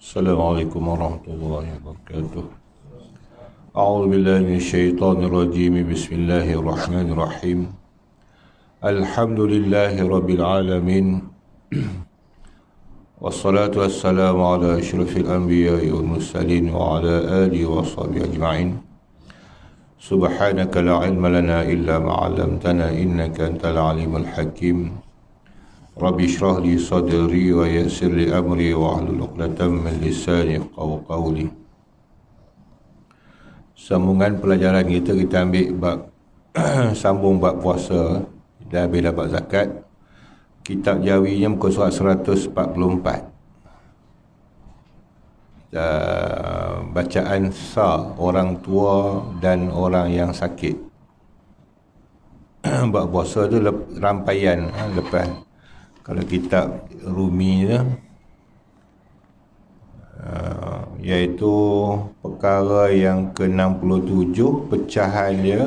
Assalamualaikum warahmatullahi wabarakatuh. A'udzu billahi minasyaitonir rajim. Bismillahirrahmanirrahim. Alhamdulillahi rabbil alamin. Wassalatu wassalamu ala asyrafil anbiya'i wal mursalin wa ala alihi wa sahbihi ajma'in. Subhanaka la ilma lana illa ma 'allamtana innaka antal alimul hakim. Rabbi shrah li sadri wa yassir li amri wa hlul 'uqdatam min lisani yafqahu qawli. Sambungan pelajaran kita ambil bab sambung bab puasa. Kita habis dapat zakat. Kitab Jawinya muka surat 144. Bacaan sa orang tua dan orang yang sakit. Bab puasa tu rampaian lepas. Kalau kitab Rumi tu, iaitu perkara yang ke-67, pecahan dia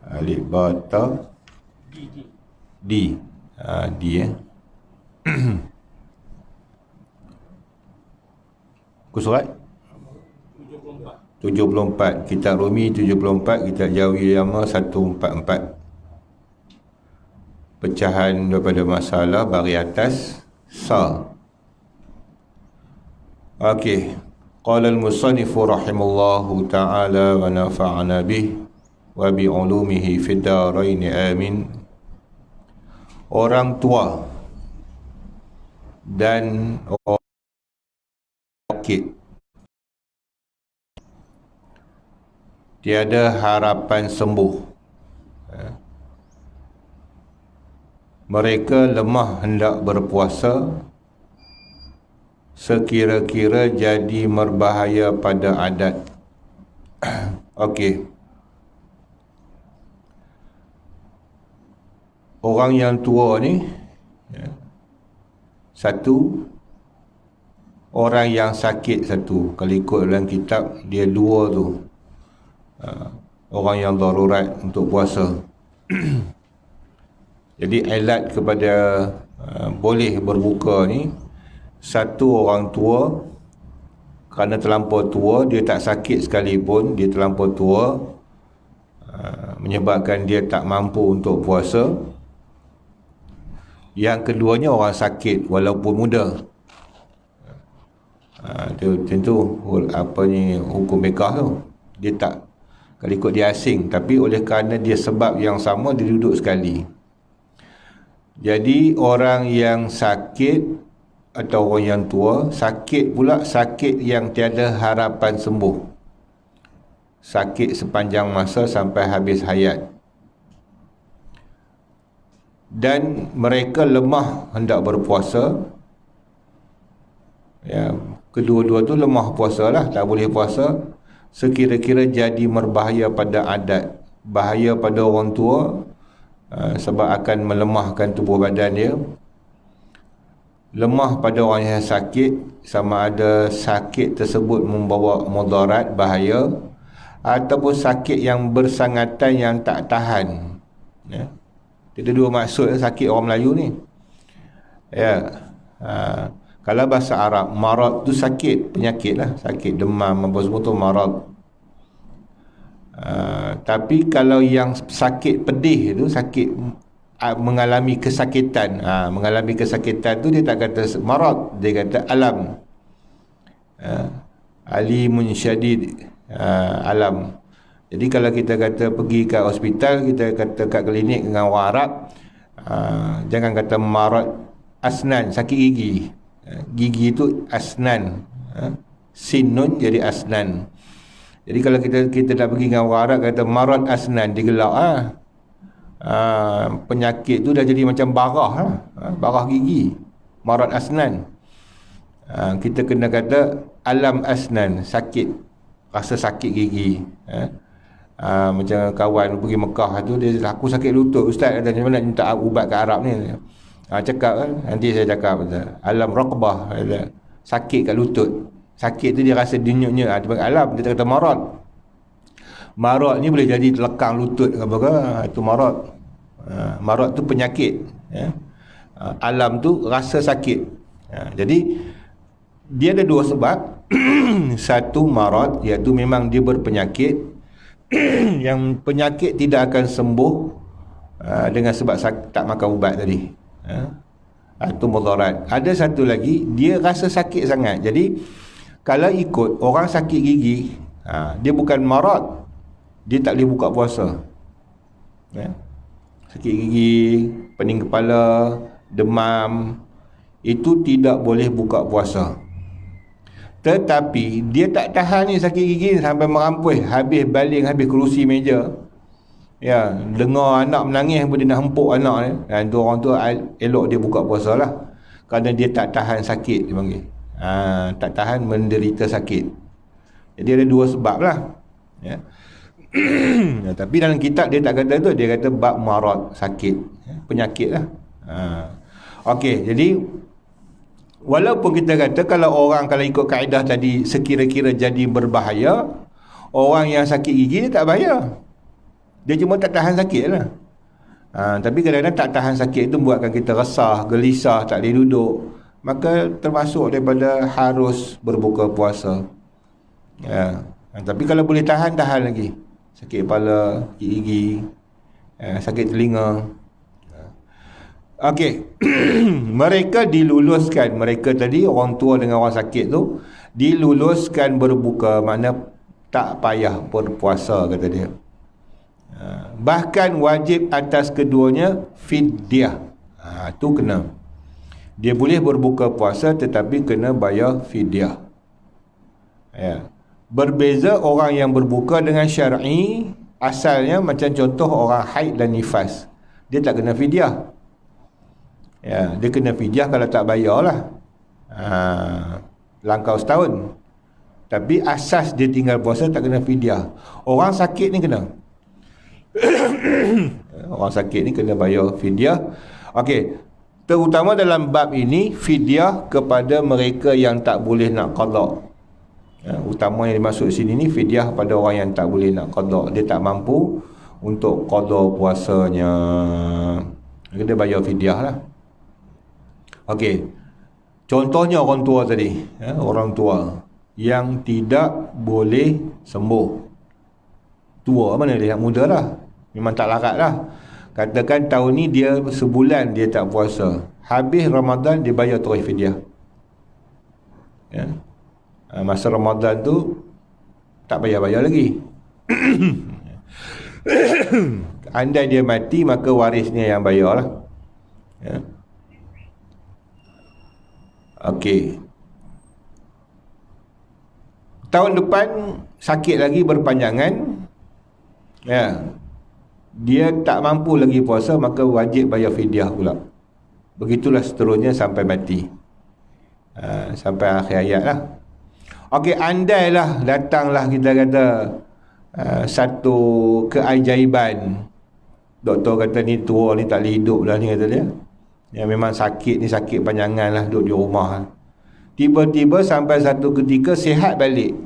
alif ba ta di Kusurat 74, kitab Rumi 74, kitab Jawi Yama 144. Pecahan daripada masalah bari atas sa. Okey. Qala al-musannif rahimallahu ta'ala wa nafa'ana bih wa bi 'ulumihi fid darain amin. Orang tua dan orang sakit tiada harapan sembuh. Mereka lemah hendak berpuasa, sekira-kira jadi berbahaya pada adat. Okey. Orang yang tua ni, satu, orang yang sakit satu. Kalau ikut dalam kitab, dia dua tu. Orang yang darurat untuk puasa. Jadi alat kepada boleh berbuka ni, satu orang tua, kerana terlampau tua, dia tak sakit sekalipun, dia terlampau tua, menyebabkan dia tak mampu untuk puasa. Yang keduanya orang sakit walaupun muda. Tentu apa ni hukum bekah tu. Dia tak, kalau ikut dia asing, tapi oleh kerana dia sebab yang sama, dia duduk sekali. Jadi orang yang sakit atau orang yang tua, sakit pula sakit yang tiada harapan sembuh. Sakit sepanjang masa sampai habis hayat. Dan mereka lemah hendak berpuasa. Ya, kedua-dua tu lemah puasa lah, tak boleh puasa. Sekira-kira jadi berbahaya pada adat. Bahaya pada orang tua, sebab akan melemahkan tubuh badan dia. Lemah pada orang yang sakit, sama ada sakit tersebut membawa mudarat, bahaya, ataupun sakit yang bersangatan yang tak tahan. Ya. Ada dua maksud sakit orang Melayu ni. Ya. Kalau bahasa Arab, marad tu sakit, penyakit lah, sakit demam apa semua tu marad. Tapi kalau yang sakit pedih tu, sakit mengalami kesakitan, mengalami kesakitan tu dia tak kata marad, dia kata alam. Alimun syadid, alam. Jadi kalau kita kata pergi ke hospital, kita kata kat klinik dengan orang Arab, jangan kata marad asnan, sakit gigi. Gigi tu asnan, sin nun jadi asnan. Jadi kalau kita nak pergi dengan orang Arab, kata marad asnan, digelak penyakit tu dah jadi macam barah lah. Barah gigi, marad asnan. Kita kena kata alam asnan, sakit, rasa sakit gigi. Macam kawan pergi Mekah tu, dia aku sakit lutut ustaz, kata macam mana minta ubat ke Arab ni. Cakap kan, nanti saya cakap alam raqbah, sakit kat lutut. Sakit tu dia rasa denyut-nyut, dia panggil alam, dia kata marad. Marad ni boleh jadi lekang lutut ke apa ke, itu marad. Marad tu penyakit, ya. Alam tu rasa sakit. Jadi dia ada dua sebab. Satu marad, iaitu memang dia berpenyakit yang penyakit tidak akan sembuh dengan sebab tak makan ubat tadi, itu mudarat. Ada satu lagi, dia rasa sakit sangat. Jadi kalau ikut orang sakit gigi, dia bukan marad, dia tak boleh buka puasa. Sakit gigi, pening kepala, demam, itu tidak boleh buka puasa. Tetapi dia tak tahan ni sakit gigi sampai merampus, habis baling, habis kerusi meja. Ya, dengar anak menangis pun dia nak hempuk anak ni. Dan tu orang tu elok dia buka puasa lah. Kerana dia tak tahan sakit, dia panggil. Tak tahan menderita sakit. Jadi ada dua sebab lah. Ya. Tapi dalam kitab dia tak kata tu, dia kata bab marad, sakit, penyakit lah. Okey, jadi walaupun kita kata kalau ikut kaedah tadi sekira-kira jadi berbahaya, orang yang sakit gigi dia tak bahaya, dia cuma tak tahan sakit lah. Tapi kadang-kadang tak tahan sakit itu buatkan kita resah, gelisah, tak boleh duduk, maka termasuk daripada harus berbuka puasa. Tapi kalau boleh tahan lagi. Sakit kepala, sakit gigi, sakit telinga. Okey. Mereka diluluskan, mereka tadi orang tua dengan orang sakit tu diluluskan berbuka, makna tak payah berpuasa, kata dia. Bahkan wajib atas keduanya fidyah. Tu kena. Dia boleh berbuka puasa tetapi kena bayar fidyah. Berbeza orang yang berbuka dengan syar'i, asalnya macam contoh orang haid dan nifas, dia tak kena fidyah. Dia kena fidyah kalau tak bayar lah, langkau setahun. Tapi asas dia tinggal puasa, tak kena fidyah. Orang sakit ni kena. Orang sakit ni kena bayar fidyah. Okey, terutama dalam bab ini fidyah kepada mereka yang tak boleh nak qada. Utama yang dimaksud sini ni fidyah pada orang yang tak boleh nak qada, dia tak mampu untuk qada puasanya, dia bayar fidyah lah. Okey, contohnya orang tua tadi, orang tua yang tidak boleh sembuh. Tua mana dia, muda lah, memang tak larat lah. Katakan tahun ni dia sebulan dia tak puasa, habis Ramadan dia bayar terus fidyah. Masa Ramadan tu tak bayar-bayar lagi. Andai dia mati, maka warisnya yang bayar lah. Okey, tahun depan sakit lagi berpanjangan, dia tak mampu lagi puasa, maka wajib bayar fidyah pula. Begitulah seterusnya sampai mati, sampai akhir hayat lah. Okey, andailah datanglah kita kata satu keajaiban, doktor kata ni tua ni tak boleh hidup dah ni, kata dia. Yang memang sakit ni sakit panjangan lah, duduk di rumah. Tiba-tiba sampai satu ketika sihat balik.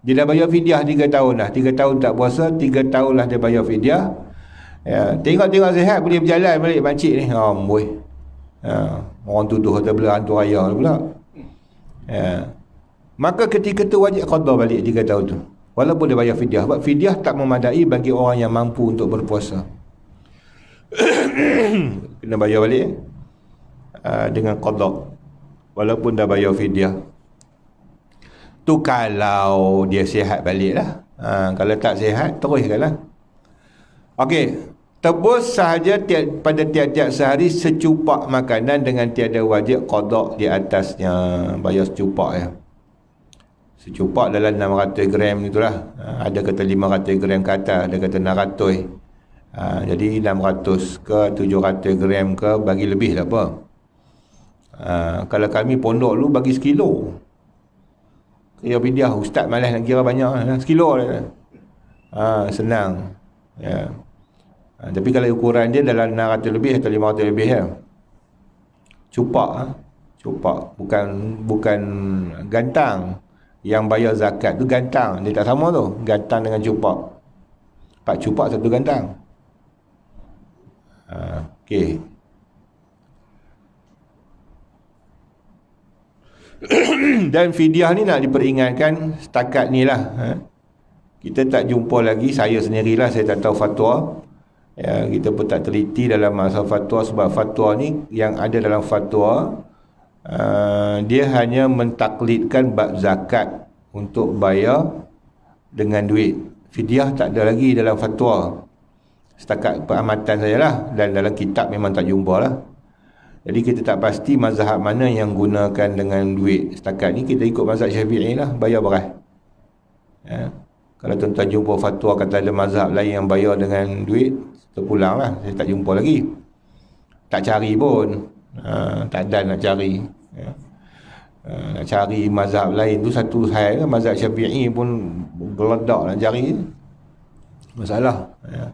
Dia dah bayar fidyah 3 tahun dah. 3 tahun tak puasa, 3 tahun lah dia bayar fidyah. Tengok-tengok sihat, boleh berjalan balik makcik ni. Orang tuduh kata bela hantu raya pula. Maka ketika tu wajib qada balik 3 tahun tu, walaupun dia bayar fidyah. Sebab fidyah tak memadai bagi orang yang mampu untuk berpuasa. Kena bayar balik dengan qada, walaupun dah bayar fidyah. Tu kalau dia sihat balik lah. Kalau tak sihat, teruskan lah. Okey, tebus sahaja pada tiap-tiap sehari secupak makanan dengan tiada wajib qada di atasnya. Bayar secupak ya. Secupak dalam 600 gram itulah. Ada kata 500 gram ke atas, ada kata 600. Jadi 600 ke 700 gram ke, bagi lebih tak apa. Kalau kami pondok dulu bagi sekilo. Kira fidyah, ustaz malas nak kira banyak, sekilo dah. Senang. Tapi kalau ukuran dia dalam 600 lebih atau 500 lebih ya. Cupak, cupak, bukan gantang. Yang bayar zakat tu gantang, dia tak sama tu, gantang dengan cupak. 4 cupak 1 gantang. Okey. Dan fidyah ni nak diperingatkan setakat ni lah. Kita tak jumpa lagi, saya sendirilah, saya tak tahu fatwa. Ya, kita pun tak teliti dalam masalah fatwa, sebab fatwa ni yang ada dalam fatwa, dia hanya mentaklidkan bab zakat untuk bayar dengan duit. Fidyah tak ada lagi dalam fatwa, setakat pengamatan saya lah, dan dalam kitab memang tak jumpa lah. Jadi kita tak pasti mazhab mana yang gunakan dengan duit. Setakat ni kita ikut mazhab Syafi'i lah, bayar beras. Ya. Kalau tuan-tuan jumpa fatwa kata ada mazhab lain yang bayar dengan duit, terpulang lah, saya tak jumpa lagi. Tak cari pun, tak ada nak cari. Ya. Nak cari mazhab lain tu satu hal, mazhab Syafi'i pun geledak nak cari, masalah. Ya.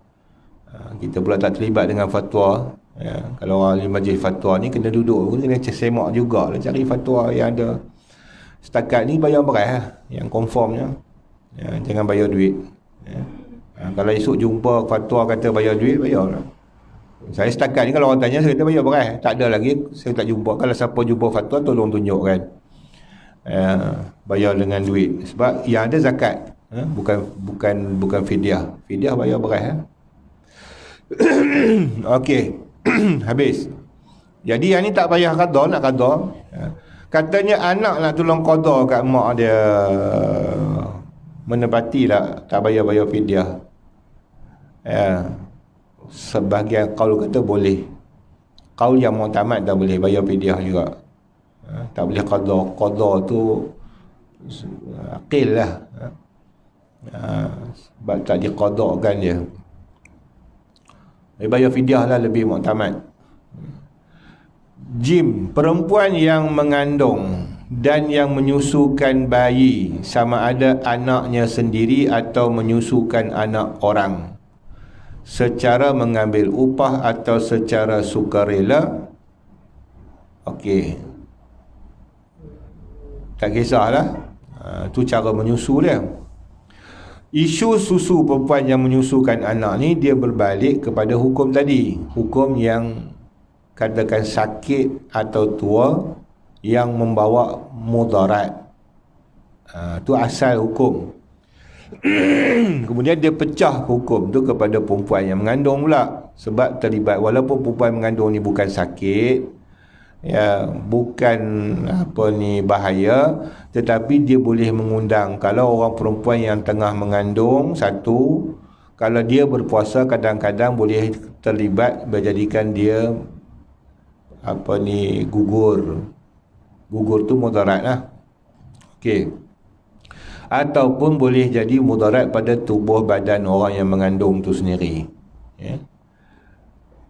Kita pula tak terlibat dengan fatwa. Ya. Kalau orang di majlis fatwa ni kena duduk, kena semak jugalah cari fatwa yang ada. Setakat ni bayar beras lah, yang konformnya. Ya, jangan bayar duit. Ya. Kalau esok jumpa fatwa kata bayar duit, bayar lah. Saya setakat ni kalau orang tanya, saya kata bayar beras. Tak ada lagi, saya tak jumpa. Kalau siapa jumpa fatwa, tolong tunjukkan. Bayar dengan duit. Sebab yang ada zakat, bukan fidyah. Fidyah bayar beras. Okey. Habis. Jadi yang ni tak payah qada, nak qada. Katanya anak nak tolong qada kat mak dia, menepati lah, tak bayar fidyah. Ya. Sebahagian qaul kata boleh. Qaul yang mu'tamad tak boleh bayar fidyah juga. Tak boleh qada. Qada tu aqil lah. Sebab tak diqadakan dia. Bayar fidyah lah lebih mu'tamad. Jim, perempuan yang mengandung dan yang menyusukan bayi, sama ada anaknya sendiri atau menyusukan anak orang, secara mengambil upah atau secara sukarela. Okey, tak kisahlah, tu cara menyusu dia. Isu susu perempuan yang menyusukan anak ni, dia berbalik kepada hukum tadi, hukum yang katakan sakit atau tua yang membawa mudarat. Tu asal hukum. Kemudian dia pecah hukum tu kepada perempuan yang mengandung pula, sebab terlibat, walaupun perempuan mengandung ni bukan sakit, ya, bukan bahaya, tetapi dia boleh mengundang. Kalau orang perempuan yang tengah mengandung, satu, kalau dia berpuasa kadang-kadang boleh terlibat, menjadikan dia gugur. Gugur tu mudarat lah. Okey. Ataupun boleh jadi mudarat pada tubuh badan orang yang mengandung tu sendiri. Ya.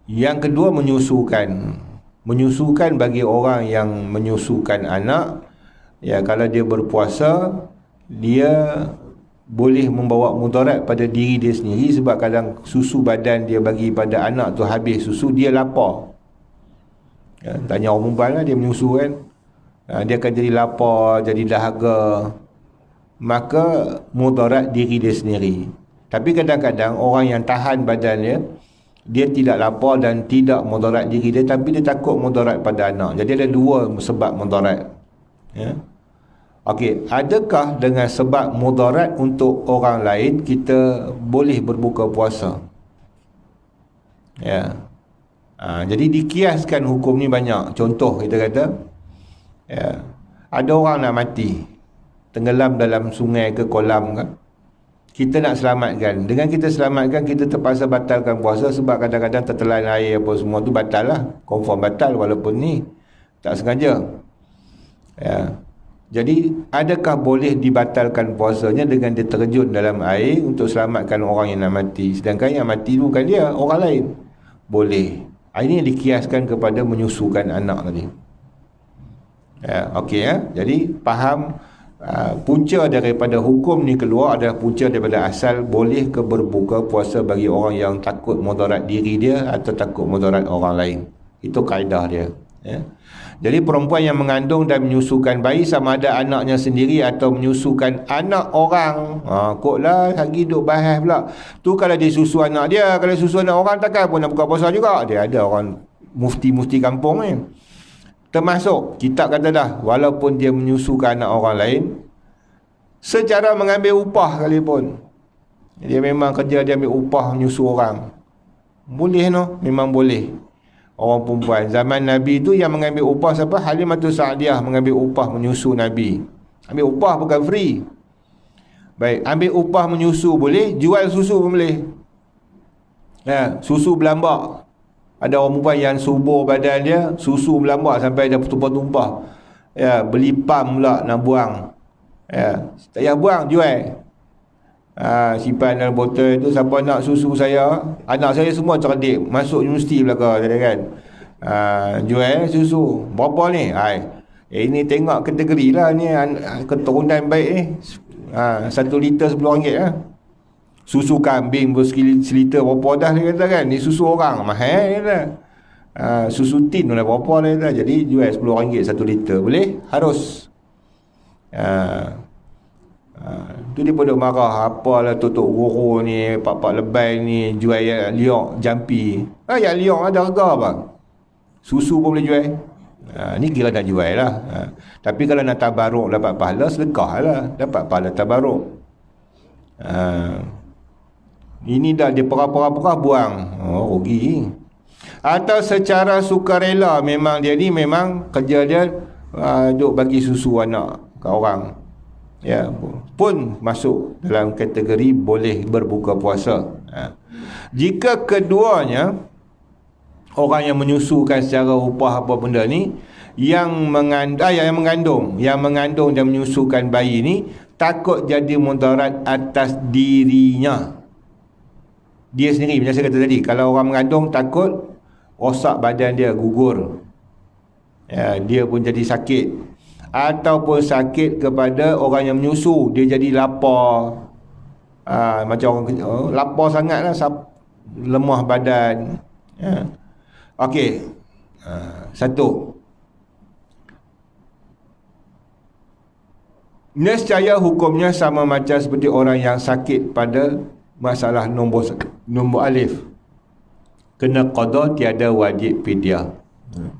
Yang kedua, menyusukan. Menyusukan bagi orang yang menyusukan anak, ya, kalau dia berpuasa, dia boleh membawa mudarat pada diri dia sendiri, sebab kadang susu badan dia bagi pada anak tu habis susu, dia lapar. Ya, tanya orang perempuan lah, dia menyusu kan, dia akan jadi lapar, jadi dahaga, maka mudarat diri dia sendiri. Tapi kadang-kadang orang yang tahan badannya, dia tidak lapar dan tidak mudarat diri dia, tapi dia takut mudarat pada anak. Jadi ada dua sebab mudarat. Ya. Okey, adakah dengan sebab mudarat untuk orang lain kita boleh berbuka puasa? Ya. Jadi dikiaskan hukum ni banyak. Contoh kita kata, ya, ada orang nak mati, tenggelam dalam sungai ke kolam ke, kita nak selamatkan. Dengan kita selamatkan, kita terpaksa batalkan puasa, sebab kadang-kadang tertelan air apa semua tu batal lah, confirm batal, walaupun ni tak sengaja. Ya. Jadi adakah boleh dibatalkan puasanya dengan dia terjun dalam air untuk selamatkan orang yang nak mati, sedangkan yang mati bukan dia, orang lain? Boleh. Ini yang dikiaskan kepada menyusukan anak tadi. Ya, okey ya. Jadi faham, punca daripada hukum ni keluar adalah punca daripada asal boleh ke berbuka puasa bagi orang yang takut mudarat diri dia atau takut mudarat orang lain. Itu kaedah dia. Ya. Jadi perempuan yang mengandung dan menyusukan bayi, sama ada anaknya sendiri atau menyusukan anak orang. Koklah lagi duk bahas pula. Tu kalau dia susu anak dia, kalau susu anak orang takkan pun nak buka puasa juga. Dia ada orang mufti-mufti kampung ni. Termasuk kitab kata dah, walaupun dia menyusukan anak orang lain secara mengambil upah sekalipun, dia memang kerja dia ambil upah menyusu orang, boleh no, memang boleh. Orang perempuan zaman Nabi tu yang mengambil upah siapa? Halimatus Sa'diyah mengambil upah menyusu Nabi. Ambil upah bukan free. Baik, ambil upah menyusu boleh, jual susu pun boleh. Ya, susu berlambak. Ada orang perempuan yang subur badan dia, susu berlambak sampai dah tumpah-tumpah. Ya, beli pam pula nak buang. Ya, tak payah buang, jual. Simpan dalam botol tu. Siapa nak susu saya, anak saya semua cerdik, masuk universiti belaka tadi kan. Jual susu. Berapa ni? Ini tengok kategori lah ni, keturunan baik ni. 1 liter RM10 lah. Susu kambing seliter berapa dah dia kata kan. Ni susu orang mahal dia kata. Susu tin dah berapa dia kata. Jadi jual RM10 1 liter. Boleh? Harus. Tu dia pun marah. Apalah tutup guru ni, pak-pak lebay ni jual liok jampi. Yang liok ada harga apa? Susu pun boleh jual. Ni kira nak jual lah. Tapi kalau nak tabaruk dapat pahala, sedekah lah. Dapat pahala tabaruk. Ini dah dia perah-perah buang. Rugi. Atau secara sukarela, memang dia ni memang kerja dia duk bagi susu anak ke orang. Ya, pun masuk dalam kategori boleh berbuka puasa. Jika keduanya, orang yang menyusukan secara upah apa benda ni, yang mengandung dan menyusukan bayi ni takut jadi mudarat atas dirinya, dia sendiri. Macam saya kata tadi, kalau orang mengandung takut rosak badan dia, gugur, ya, dia pun jadi sakit. Ataupun sakit kepada orang yang menyusu, dia jadi lapar. Macam orang lapar sangat lah, lemah badan. Ya. Okey. Satu, nescaya hukumnya sama macam seperti orang yang sakit pada masalah nombor alif. Kena qada, tiada wajib fidyah.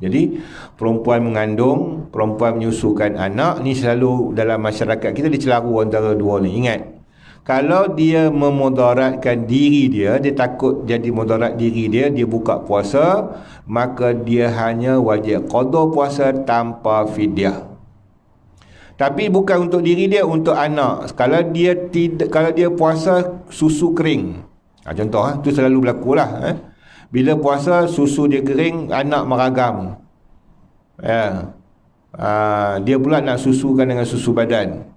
Jadi perempuan mengandung, perempuan menyusukan anak ni selalu dalam masyarakat kita dicelaru antara dua ni. Ingat, kalau dia memudaratkan diri dia, dia takut jadi mudarat diri dia, dia buka puasa, maka dia hanya wajib qada puasa tanpa fidyah. Tapi bukan untuk diri dia, untuk anak. Kalau dia puasa susu kering, contoh tu selalu berlaku lah. Bila puasa susu dia kering, anak meragam. Ya. Dia pula nak susukan dengan susu badan.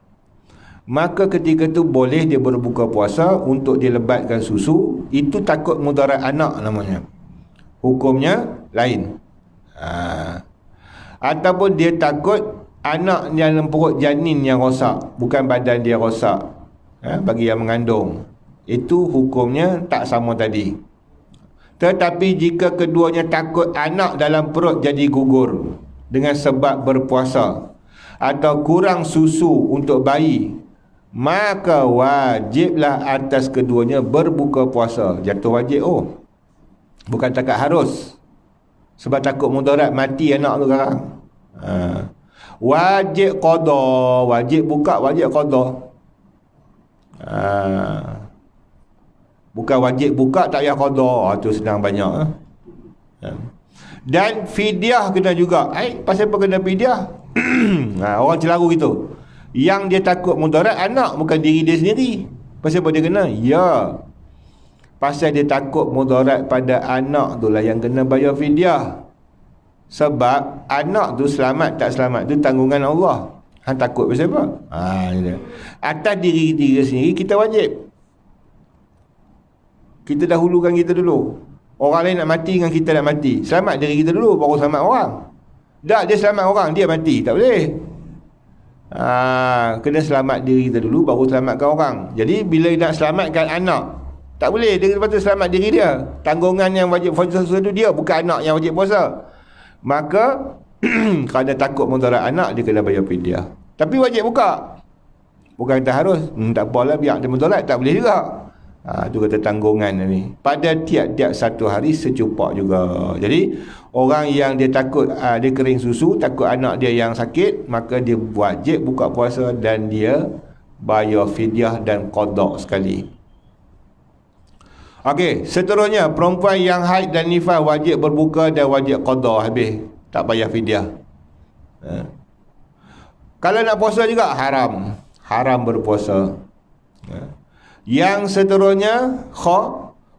Maka ketika tu boleh dia berbuka puasa untuk dia lebatkan susu. Itu takut mudarat anak namanya. Hukumnya lain. Ataupun dia takut anak yang dalam perut janin yang rosak, bukan badan dia rosak. Bagi yang mengandung, itu hukumnya tak sama tadi. Tetapi jika keduanya takut anak dalam perut jadi gugur dengan sebab berpuasa, atau kurang susu untuk bayi, maka wajiblah atas keduanya berbuka puasa. Jatuh wajib. Bukan takat harus. Sebab takut mudarat mati anak tu sekarang. Wajib qada, wajib buka, wajib qada. Bukan wajib buka tak payah qada. Tu senang banyak. Dan fidyah kena juga. Pasal apa kena fidyah? Orang celaru gitu. Yang dia takut mudarat anak, bukan diri dia sendiri. Pasal apa dia kena? Ya, pasal dia takut mudarat pada anak tu lah yang kena bayar fidyah. Sebab anak tu selamat tak selamat tu tanggungan Allah. Takut pasal apa? Atas diri dia sendiri kita wajib. Kita dahulukan kita dulu. Orang lain nak mati dengan kita nak mati. Selamat diri kita dulu, baru selamat orang. Tak, dia selamat orang, dia mati. Tak boleh. Kena selamat diri kita dulu, baru selamatkan orang. Jadi bila nak selamatkan anak, tak boleh. Dia kena selamat diri dia. Tanggungan yang wajib puasa tu dia, bukan anak yang wajib puasa. Maka kerana takut mudarat anak, dia kena bayar fidyah. Tapi wajib buka. Bukan tak harus. Tak apalah, biar dia mudarat. Tak boleh juga. Itu kata tanggungan ni. Pada tiap-tiap satu hari secupak juga. Jadi orang yang dia takut dia kering susu, takut anak dia yang sakit, maka dia wajib buka puasa dan dia bayar fidyah dan qada sekali. Okey, seterusnya perempuan yang haid dan nifas wajib berbuka dan wajib qada habis, tak payah fidyah. Kalau nak puasa juga haram berpuasa. Yang seterusnya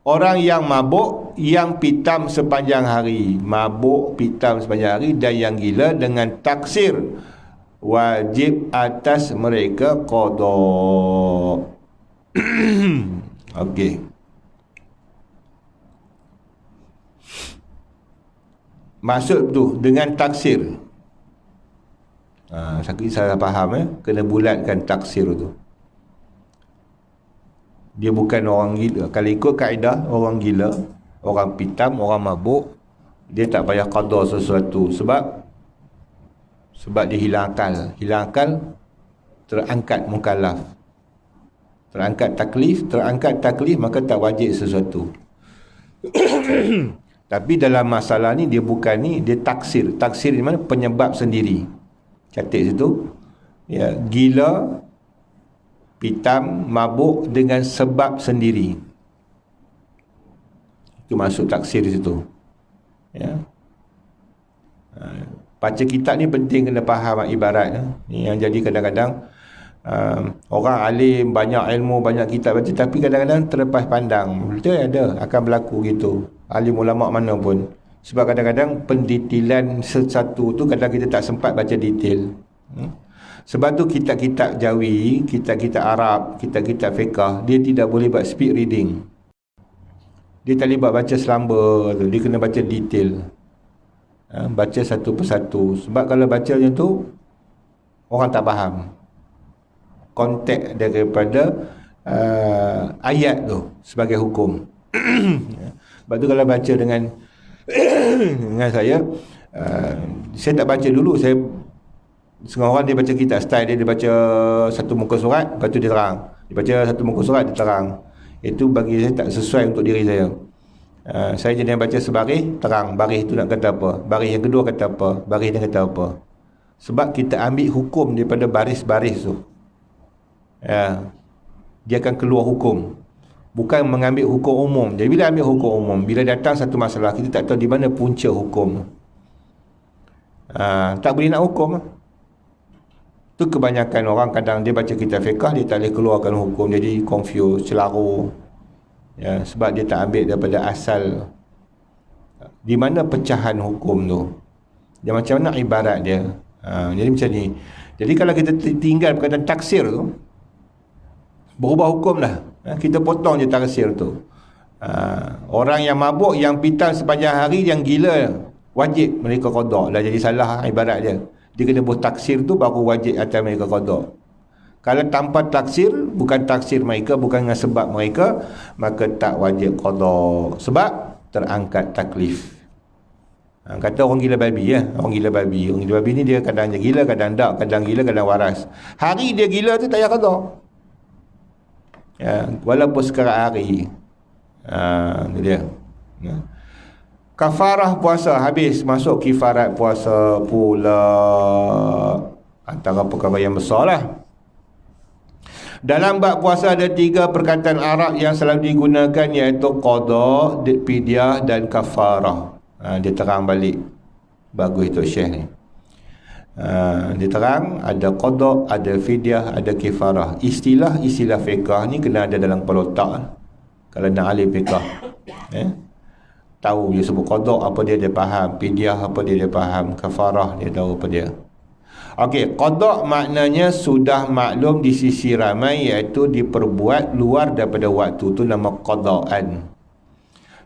orang yang mabuk yang pitam sepanjang hari, mabuk pitam sepanjang hari dan yang gila dengan taksir, wajib atas mereka qada. Okey. Maksud tu dengan taksir. Sakit salah faham kena bulatkan taksir tu. Dia bukan orang gila. Kalau ikut kaedah orang gila, orang pitam, orang mabuk, dia tak payah qada sesuatu sebab dia hilang akal. Hilang akal, terangkat mukallaf. Terangkat taklif maka tak wajib sesuatu. Tapi dalam masalah ni dia bukan ni, dia taksir. Taksir di mana? Penyebab sendiri. Catat situ. Ya, gila, pitam, mabuk dengan sebab sendiri. Itu maksud taksir di situ. Ya. Baca kitab ni penting kena faham ibarat. Ni yang jadi kadang-kadang orang alim, banyak ilmu, banyak kitab baca, tapi kadang-kadang terlepas pandang. Betul ada, akan berlaku gitu. Alim ulama mana pun. Sebab kadang-kadang pendetailan sesuatu tu kadang kita tak sempat baca detail. Sebab tu kitab-kitab Jawi, kitab-kitab Arab, kitab-kitab fiqah, dia tidak boleh buat speed reading. Dia tak boleh buat baca selamba tu, dia kena baca detail. Baca satu persatu. Sebab kalau baca macam tu, orang tak faham konteks daripada ayat tu sebagai hukum. Sebab tu kalau baca dengan saya tak baca dulu. Setengah orang dia baca kitab style dia baca satu muka surat, lepas tu dia terang. Dia baca satu muka surat, dia terang. Itu bagi saya tak sesuai untuk diri saya. Saya jenis baca sebaris, terang. Baris tu nak kata apa, baris yang kedua kata apa, baris dia kata apa. Sebab kita ambil hukum daripada baris-baris tu. Dia akan keluar hukum, bukan mengambil hukum umum. Jadi bila ambil hukum umum, bila datang satu masalah, kita tak tahu di mana punca hukum. Tak boleh nak hukum. Tu kebanyakan orang kadang dia baca kitab fiqah, dia tak boleh keluarkan hukum, jadi confused, celaru. Ya, sebab dia tak ambil daripada asal di mana pecahan hukum tu. Dia macam mana ibarat dia. Jadi macam ni. Jadi kalau kita tinggal perkataan taksir tu, berubah hukum lah. Kita potong je taksir tu. Orang yang mabuk, yang pitam sepanjang hari, yang gila, wajib mereka qada. Dah jadi salah ibarat dia. Dia kena buat taksir tu baru wajib atas mereka qada. Kalau tanpa taksir, bukan taksir mereka, bukan dengan sebab mereka, maka tak wajib qada. Sebab terangkat taklif. Kata orang gila babi ya. Orang gila babi ni dia kadang gila, kadang tak, kadang gila, kadang waras. Hari dia gila tu tak payah qada. Ya, walaupun sekarang hari. Itu dia. Kafarah puasa habis, masuk kifarat puasa pula. Antara perkara yang besar lah. Dalam bab puasa ada 3 perkataan Arab yang selalu digunakan, iaitu qada, fidyah dan kafarah. Dia terang balik. Bagus itu Syekh ni. Dia terang ada qada, ada fidyah, ada kafarah. Istilah fiqah ni kena ada dalam kepala otak. Kalau nak alim fiqah, tahu dia sebut qada apa dia faham, fidyah apa dia faham, kafarah dia tahu apa dia. Okey, qada maknanya sudah maklum di sisi ramai, iaitu diperbuat luar daripada waktu, tu nama qadaan.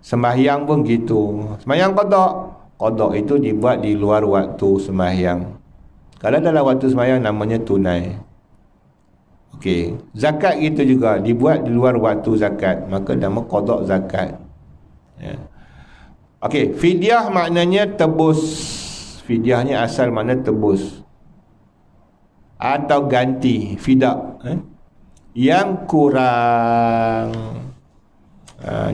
Sembahyang pun gitu. Sembahyang qada itu dibuat di luar waktu sembahyang. Kalau dalam waktu sembahyang namanya tunai. Okey, zakat gitu juga, dibuat di luar waktu zakat, maka nama qada zakat. Ya. Okey, fidyah maknanya tebus. Fidyahnya asal makna tebus atau ganti, fidak. Yang kurang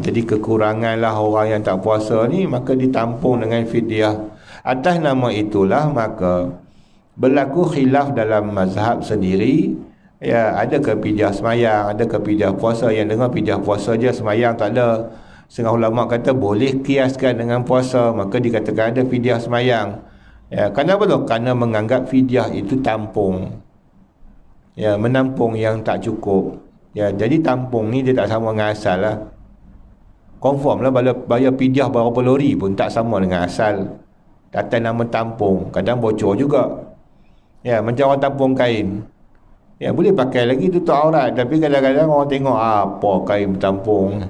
Jadi kekuranganlah orang yang tak puasa ni, maka ditampung dengan fidyah. Atas nama itulah maka berlaku khilaf dalam mazhab sendiri. Ya, ada ke fidyah semayang, ada ke fidyah puasa. Yang dengar fidyah puasa je, semayang tak ada. Setengah ulama kata boleh kiaskan dengan puasa, maka dikatakan ada fidyah semayang. Ya, kenapa tu? Kerana menganggap fidyah itu tampung. Ya, menampung yang tak cukup. Ya, jadi tampung ni dia tak sama dengan asal lah. Confirm lah bayar fidyah berapa lori pun tak sama dengan asal. Kata nama tampung, kadang bocor juga. Ya, macam orang tampung kain. Ya, boleh pakai lagi tutup aurat, tapi kadang-kadang orang tengok apa kain bertampung.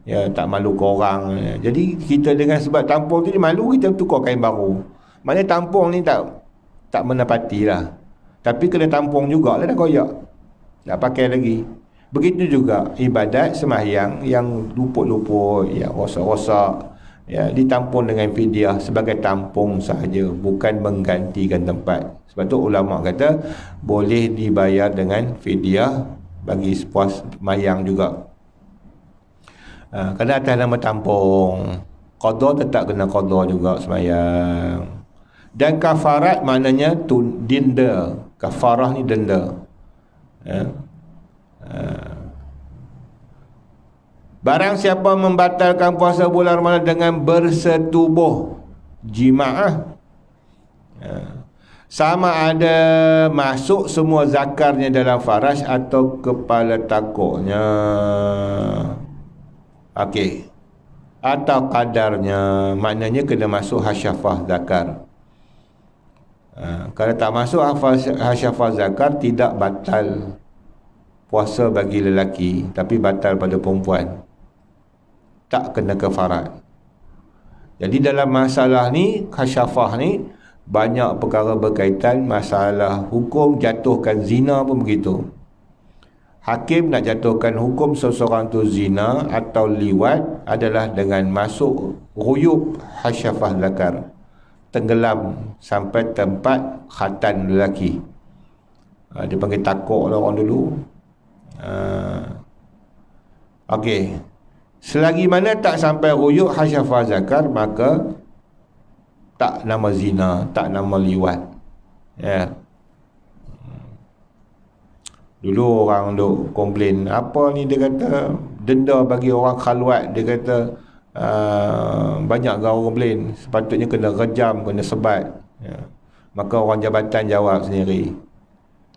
Ya, tak malu ke orang. Ya, jadi kita dengan sebab tampung tu dia malu, kita tukar kain baru. Maknanya tampung ni tak menepati lah. Tapi kena tampung jugalah, dah koyak, tak pakai lagi. Begitu juga ibadat sembahyang yang luput-luput, yang rosak-rosak, ya, ditampung dengan fidyah sebagai tampung sahaja, bukan menggantikan tempat. Sebab tu ulama kata boleh dibayar dengan fidyah bagi sepuas sembahyang juga. Kerana atas nama tampung, qada tetap kena qada juga sembahyang. Dan kafarat maknanya denda. Kafarah ni denda. Ya. Barang siapa membatalkan puasa bulan Ramadan dengan bersetubuh jima'ah, sama ada masuk semua zakarnya dalam faraj atau kepala takuknya, okey, atau kadarnya, maknanya kena masuk hasyafah zakar. Kalau tak masuk hasyafah zakar, tidak batal puasa bagi lelaki, tapi batal pada perempuan, tak kena kafarat. Jadi dalam masalah ni, hasyafah ni, banyak perkara berkaitan. Masalah hukum jatuhkan zina pun begitu. Hakim nak jatuhkan hukum seseorang tu zina atau liwat adalah dengan masuk ruyub hasyafah zakar, tenggelam sampai tempat khatan lelaki. Dia panggil takuk lah orang dulu. Okey, selagi mana tak sampai ruyub hasyafah zakar, maka tak nama zina, tak nama liwat. Ya. Dulu orang duk komplain, apa ni, dia kata denda bagi orang khalwat, dia kata banyak orang komplain, sepatutnya kena rejam, kena sebat. Ya. Maka orang jabatan jawab sendiri,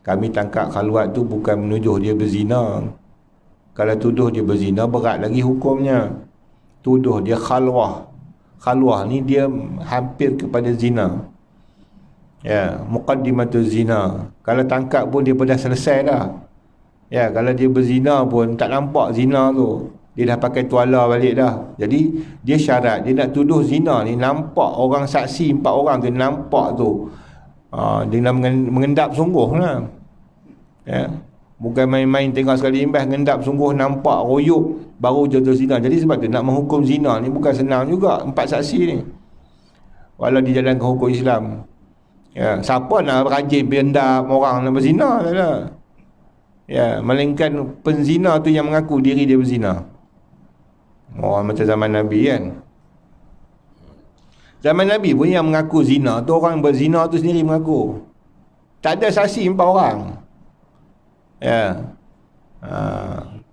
kami tangkap khalwat tu bukan menuduh dia berzina. Kalau tuduh dia berzina, berat lagi hukumnya. Tuduh dia khalwah. Khalwah ni dia hampir kepada zina. Ya, muqaddimatul zina. Kalau tangkap pun dia dah selesai dah. Ya, kalau dia berzina pun tak nampak zina tu, dia dah pakai tuala balik dah. Jadi dia syarat, dia nak tuduh zina ni nampak orang saksi 4 orang tu nampak tu. Dia nak mengendap sungguh lah. Ya, bukan main-main tengok sekali imbas, mengendap sungguh, nampak royuk, baru jatuh zina. Jadi sebab tu nak menghukum zina ni bukan senang juga, 4 saksi ni, walau dijalankan hukum Islam. Ya, siapa nak rajin berendap orang nak berzina, tak ada. Ya, melainkan penzina tu yang mengaku diri dia berzina. Orang macam zaman Nabi kan. Zaman Nabi pun yang mengaku zina tu, orang berzina tu sendiri mengaku. Tak ada saksi 4 orang. Ya.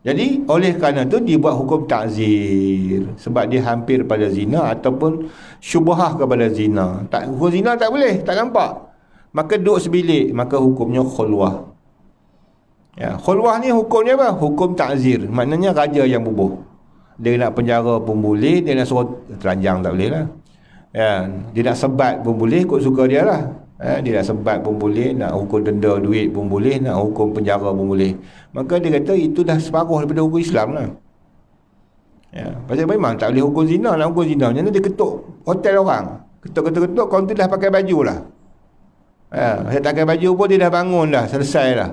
Jadi oleh kerana tu dibuat hukum ta'zir, sebab dia hampir pada zina ataupun syubhah kepada zina. Tak, hukum zina tak boleh, tak nampak, maka duduk sebilik, maka hukumnya khulwah. Ya, khulwah ni hukumnya apa? Hukum ta'zir, maknanya raja yang bubuh. Dia nak penjara pun boleh, dia nak suruh telanjang tak boleh lah. Ya, dia nak sebat pun boleh, ikut suka dia lah. Dia nak sebat pun boleh, nak hukum denda duit pun boleh, nak hukum penjara pun boleh. Maka dia kata itu dah separuh daripada hukum Islam lah. Ya, pasal memang tak boleh hukum zina. Nak hukum zina macam mana, dia ketuk hotel orang, ketuk-ketuk, kau tu dah pakai baju lah. Saya tak pakai baju pun dia dah bangun dah, selesai dah.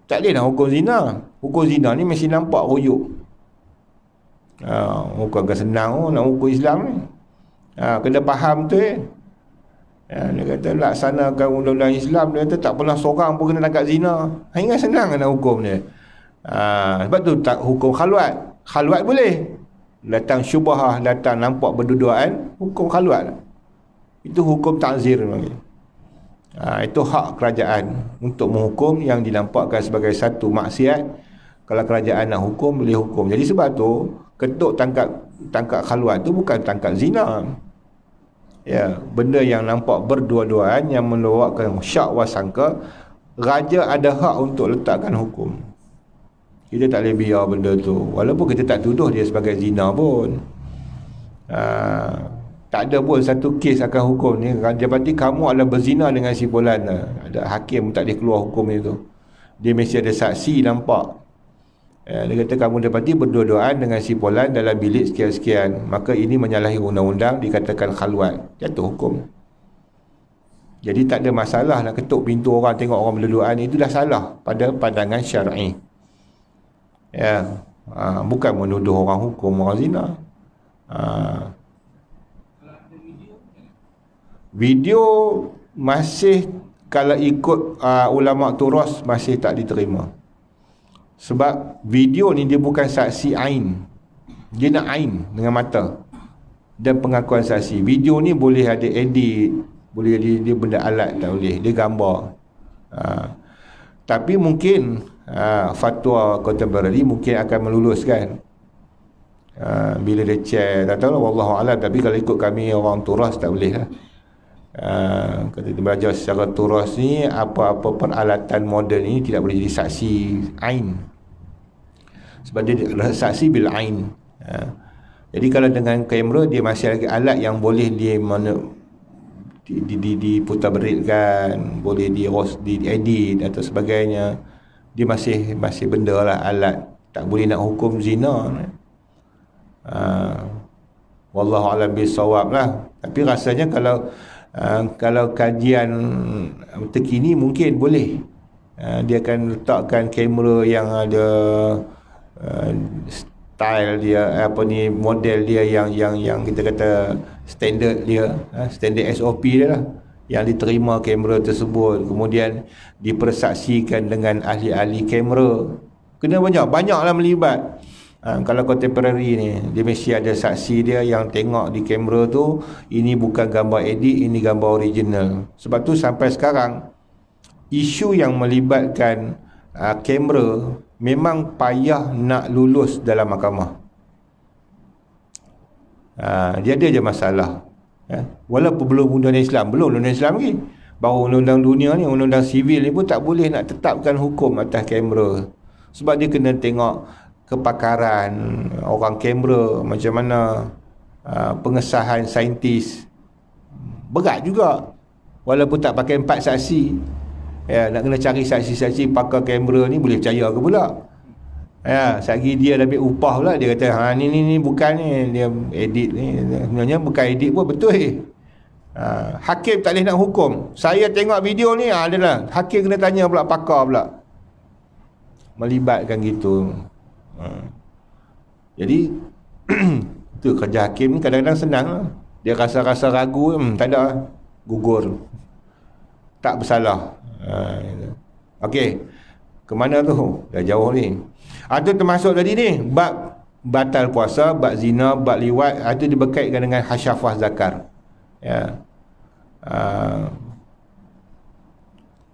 Tak boleh nak hukum zina. Hukum zina ni mesti nampak ruyuk. Hukum agak senang nak hukum Islam ni. Kena faham tu dia kata laksanakan undang-undang Islam. Dia kata tak pernah seorang pun kena tangkap zina. Ingat senang nak hukum dia. Sebab tu tak hukum khalwat. Khalwat boleh, datang syubhah, datang nampak berduaan, hukum khaluat. Itu hukum ta'zir. Itu hak kerajaan untuk menghukum yang dinampakkan sebagai satu maksiat. Kalau kerajaan nak hukum, boleh hukum. Jadi sebab tu ketuk tangkap khaluat tu bukan tangkap zina. Ya, benda yang nampak berdua-duaan yang melawakkan syak wasangka, raja ada hak untuk letakkan hukum. Kita tak boleh biar benda tu, walaupun kita tak tuduh dia sebagai zina pun. Tak ada pun satu kes akan hukum ni. Dia berarti kamu adalah berzina dengan si fulan. Ada hakim tak boleh keluar hukum itu. Dia mesti ada saksi nampak. Dia kata kamu dapati berdua-duaan dengan si fulan dalam bilik sekian-sekian, maka ini menyalahi undang-undang, dikatakan khaluat, jatuh hukum. Jadi tak ada masalah nak ketuk pintu orang tengok orang berduaan, itu dah salah pada pandangan syar'i. Bukan menuduh orang hukum orang zina. Video masih, kalau ikut ulama turas, masih tak diterima. Sebab video ni dia bukan saksi ain. Dia nak ain dengan mata dan pengakuan saksi. Video ni boleh ada edit, boleh dia benda alat, tak boleh. Dia gambar. Tapi mungkin fatwa contemporary mungkin akan meluluskan. Bila dia share, tak tahu lah, wallahualam. Tapi kalau ikut kami orang turas, tak boleh lah. Kata dia belajar secara turas ni, apa-apa peralatan moden ini tidak boleh jadi saksi ain, sebab dia adalah saksi bil ain. Jadi kalau dengan kamera, dia masih lagi alat yang boleh dia diputar beritkan, boleh diedit atau sebagainya. Dia masih benda lah, alat. Tak boleh nak hukum zina. Wallahualam bisawab lah. Tapi rasanya kalau kajian terkini mungkin boleh. Dia akan letakkan kamera yang ada style dia, model dia yang kita kata standard dia, standard SOP dia lah, yang diterima kamera tersebut, kemudian dipersaksikan dengan ahli-ahli kamera. Kena banyaklah melibat. Kalau contemporary ni, dia mesti ada saksi dia yang tengok di kamera tu, ini bukan gambar edit, ini gambar original. Sebab tu sampai sekarang isu yang melibatkan kamera memang payah nak lulus dalam mahkamah. Dia ada je masalah. Walaupun belum undang-undang Islam, belum undang-undang Islam lagi, baru undang-undang dunia ni, undang-undang sivil ni pun tak boleh nak tetapkan hukum atas kamera. Sebab dia kena tengok kepakaran orang kamera, macam mana pengesahan saintis. Berat juga, walaupun tak pakai 4 saksi. Nak kena cari saksi-saksi pakar kamera ni, boleh percaya ke pula? Sagi dia dah ambil upah pula, dia kata ni bukan ni, dia edit ni. Sebenarnya bukan edit pun, betul. Hakim tak boleh nak hukum. Saya tengok video ni, adalah hakim kena tanya pula pakar pula. Melibatkan gitu. Jadi tu kerja hakim ni kadang-kadang senang lah. Dia rasa-rasa ragu, tak ada, gugur, tak bersalah. Okey, ke mana tu? Dah jauh ni. Itu termasuk tadi ni, bab batal puasa, bab zina, bab liwat. Itu diberkaitkan dengan hasyafah zakar.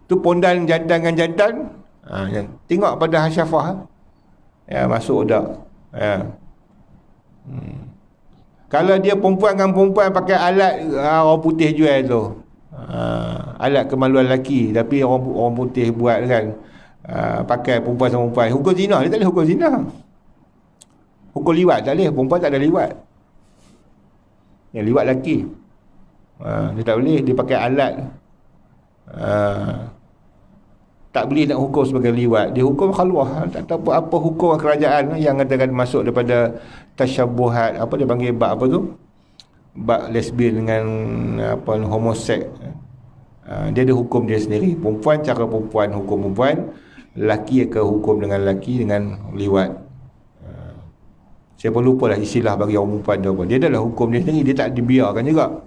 Tu pondan jantan dengan jantan, tengok pada hasyafah. Masuk dak. Kalau dia perempuan dengan perempuan pakai alat orang putih jual tu, alat kemaluan lelaki, tapi orang putih buat kan, pakai perempuan sama perempuan, hukum zina. Dia tak boleh hukum zina. Hukum liwat tak boleh, perempuan tak ada liwat. Yang liwat lelaki, dia tak boleh. Dia pakai alat, tak boleh nak hukum sebagai liwat. Dia hukum khalwah. Tak tahu apa hukum kerajaan yang katakan masuk daripada tasyabuhat, apa dia panggil, bab apa tu, bab lesbian dengan homoseks. Dia ada hukum dia sendiri. Perempuan cara perempuan, hukum perempuan. Lelaki akan hukum dengan lelaki dengan liwat. Saya pun lupa lah istilah bagi orang perempuan tu apa. Dia adalah hukum dia sendiri. Dia tak dibiarkan juga.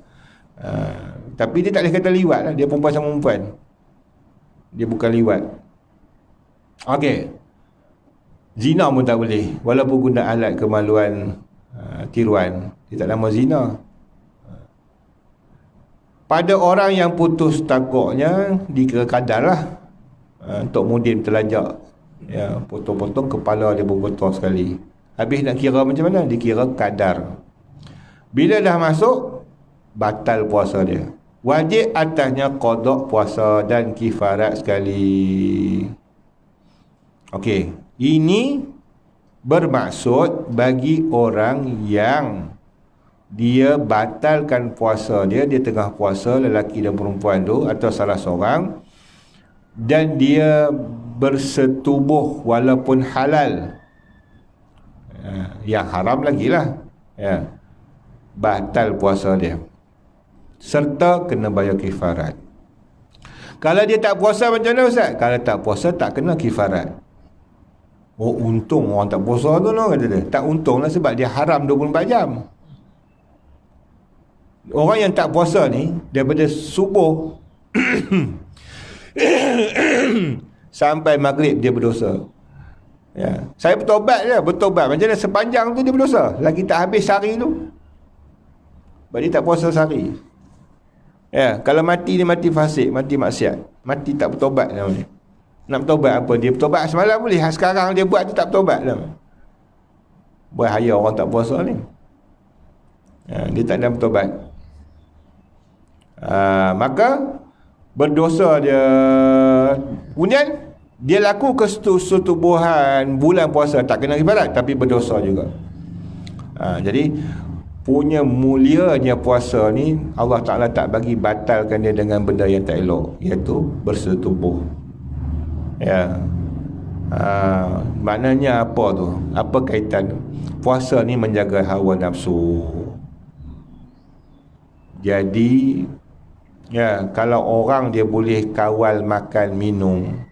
Tapi dia tak boleh kata liwat lah. Dia perempuan sama perempuan, dia bukan liwat. Okey, zina pun tak boleh, walaupun guna alat kemaluan tiruan. Dia tak nama zina. Pada orang yang putus takutnya dikira kadar lah. Untuk mudim terlajak, ya, potong-potong kepala dia berbotol sekali. Habis nak kira macam mana? Dikira kadar. Bila dah masuk, batal puasa dia. Wajib atasnya qada puasa dan kifarat sekali. Okey, ini bermaksud bagi orang yang dia batalkan puasa dia tengah puasa, lelaki dan perempuan tu atau salah seorang, dan dia bersetubuh walaupun halal, yang haram lagi lah, ya, batal puasa dia serta kena bayar kifarat. Kalau dia tak puasa macam mana Ustaz? Kalau tak puasa tak kena kifarat. Oh, untung orang tak puasa tu no, kata dia. Tak untung lah sebab dia haram 24 jam. Orang yang tak puasa ni daripada subuh sampai maghrib dia berdosa. Ya, saya bertobat je, bertobat macam mana sepanjang tu dia berdosa. Lagi tak habis sehari tu. Sebab dia tak puasa sehari. Ya, kalau mati dia mati fasik, mati maksiat, mati tak bertobat namanya. Nak bertobat apa? Dia bertobat semalam boleh, sekarang dia buat tu tak bertobat lah. Bahaya orang tak puasa ni. Ya, dia tak ada bertobat. Maka berdosa dia. Kemudian dia laku kesetubuhan bulan puasa, tak kena kifarat tapi berdosa juga. Jadi punya mulianya puasa ni Allah Ta'ala tak bagi batalkan dia dengan benda yang tak elok, iaitu bersetubuh. Ya. Maknanya apa tu? Apa kaitan? Puasa ni menjaga hawa nafsu. Jadi ya, kalau orang dia boleh kawal makan minum,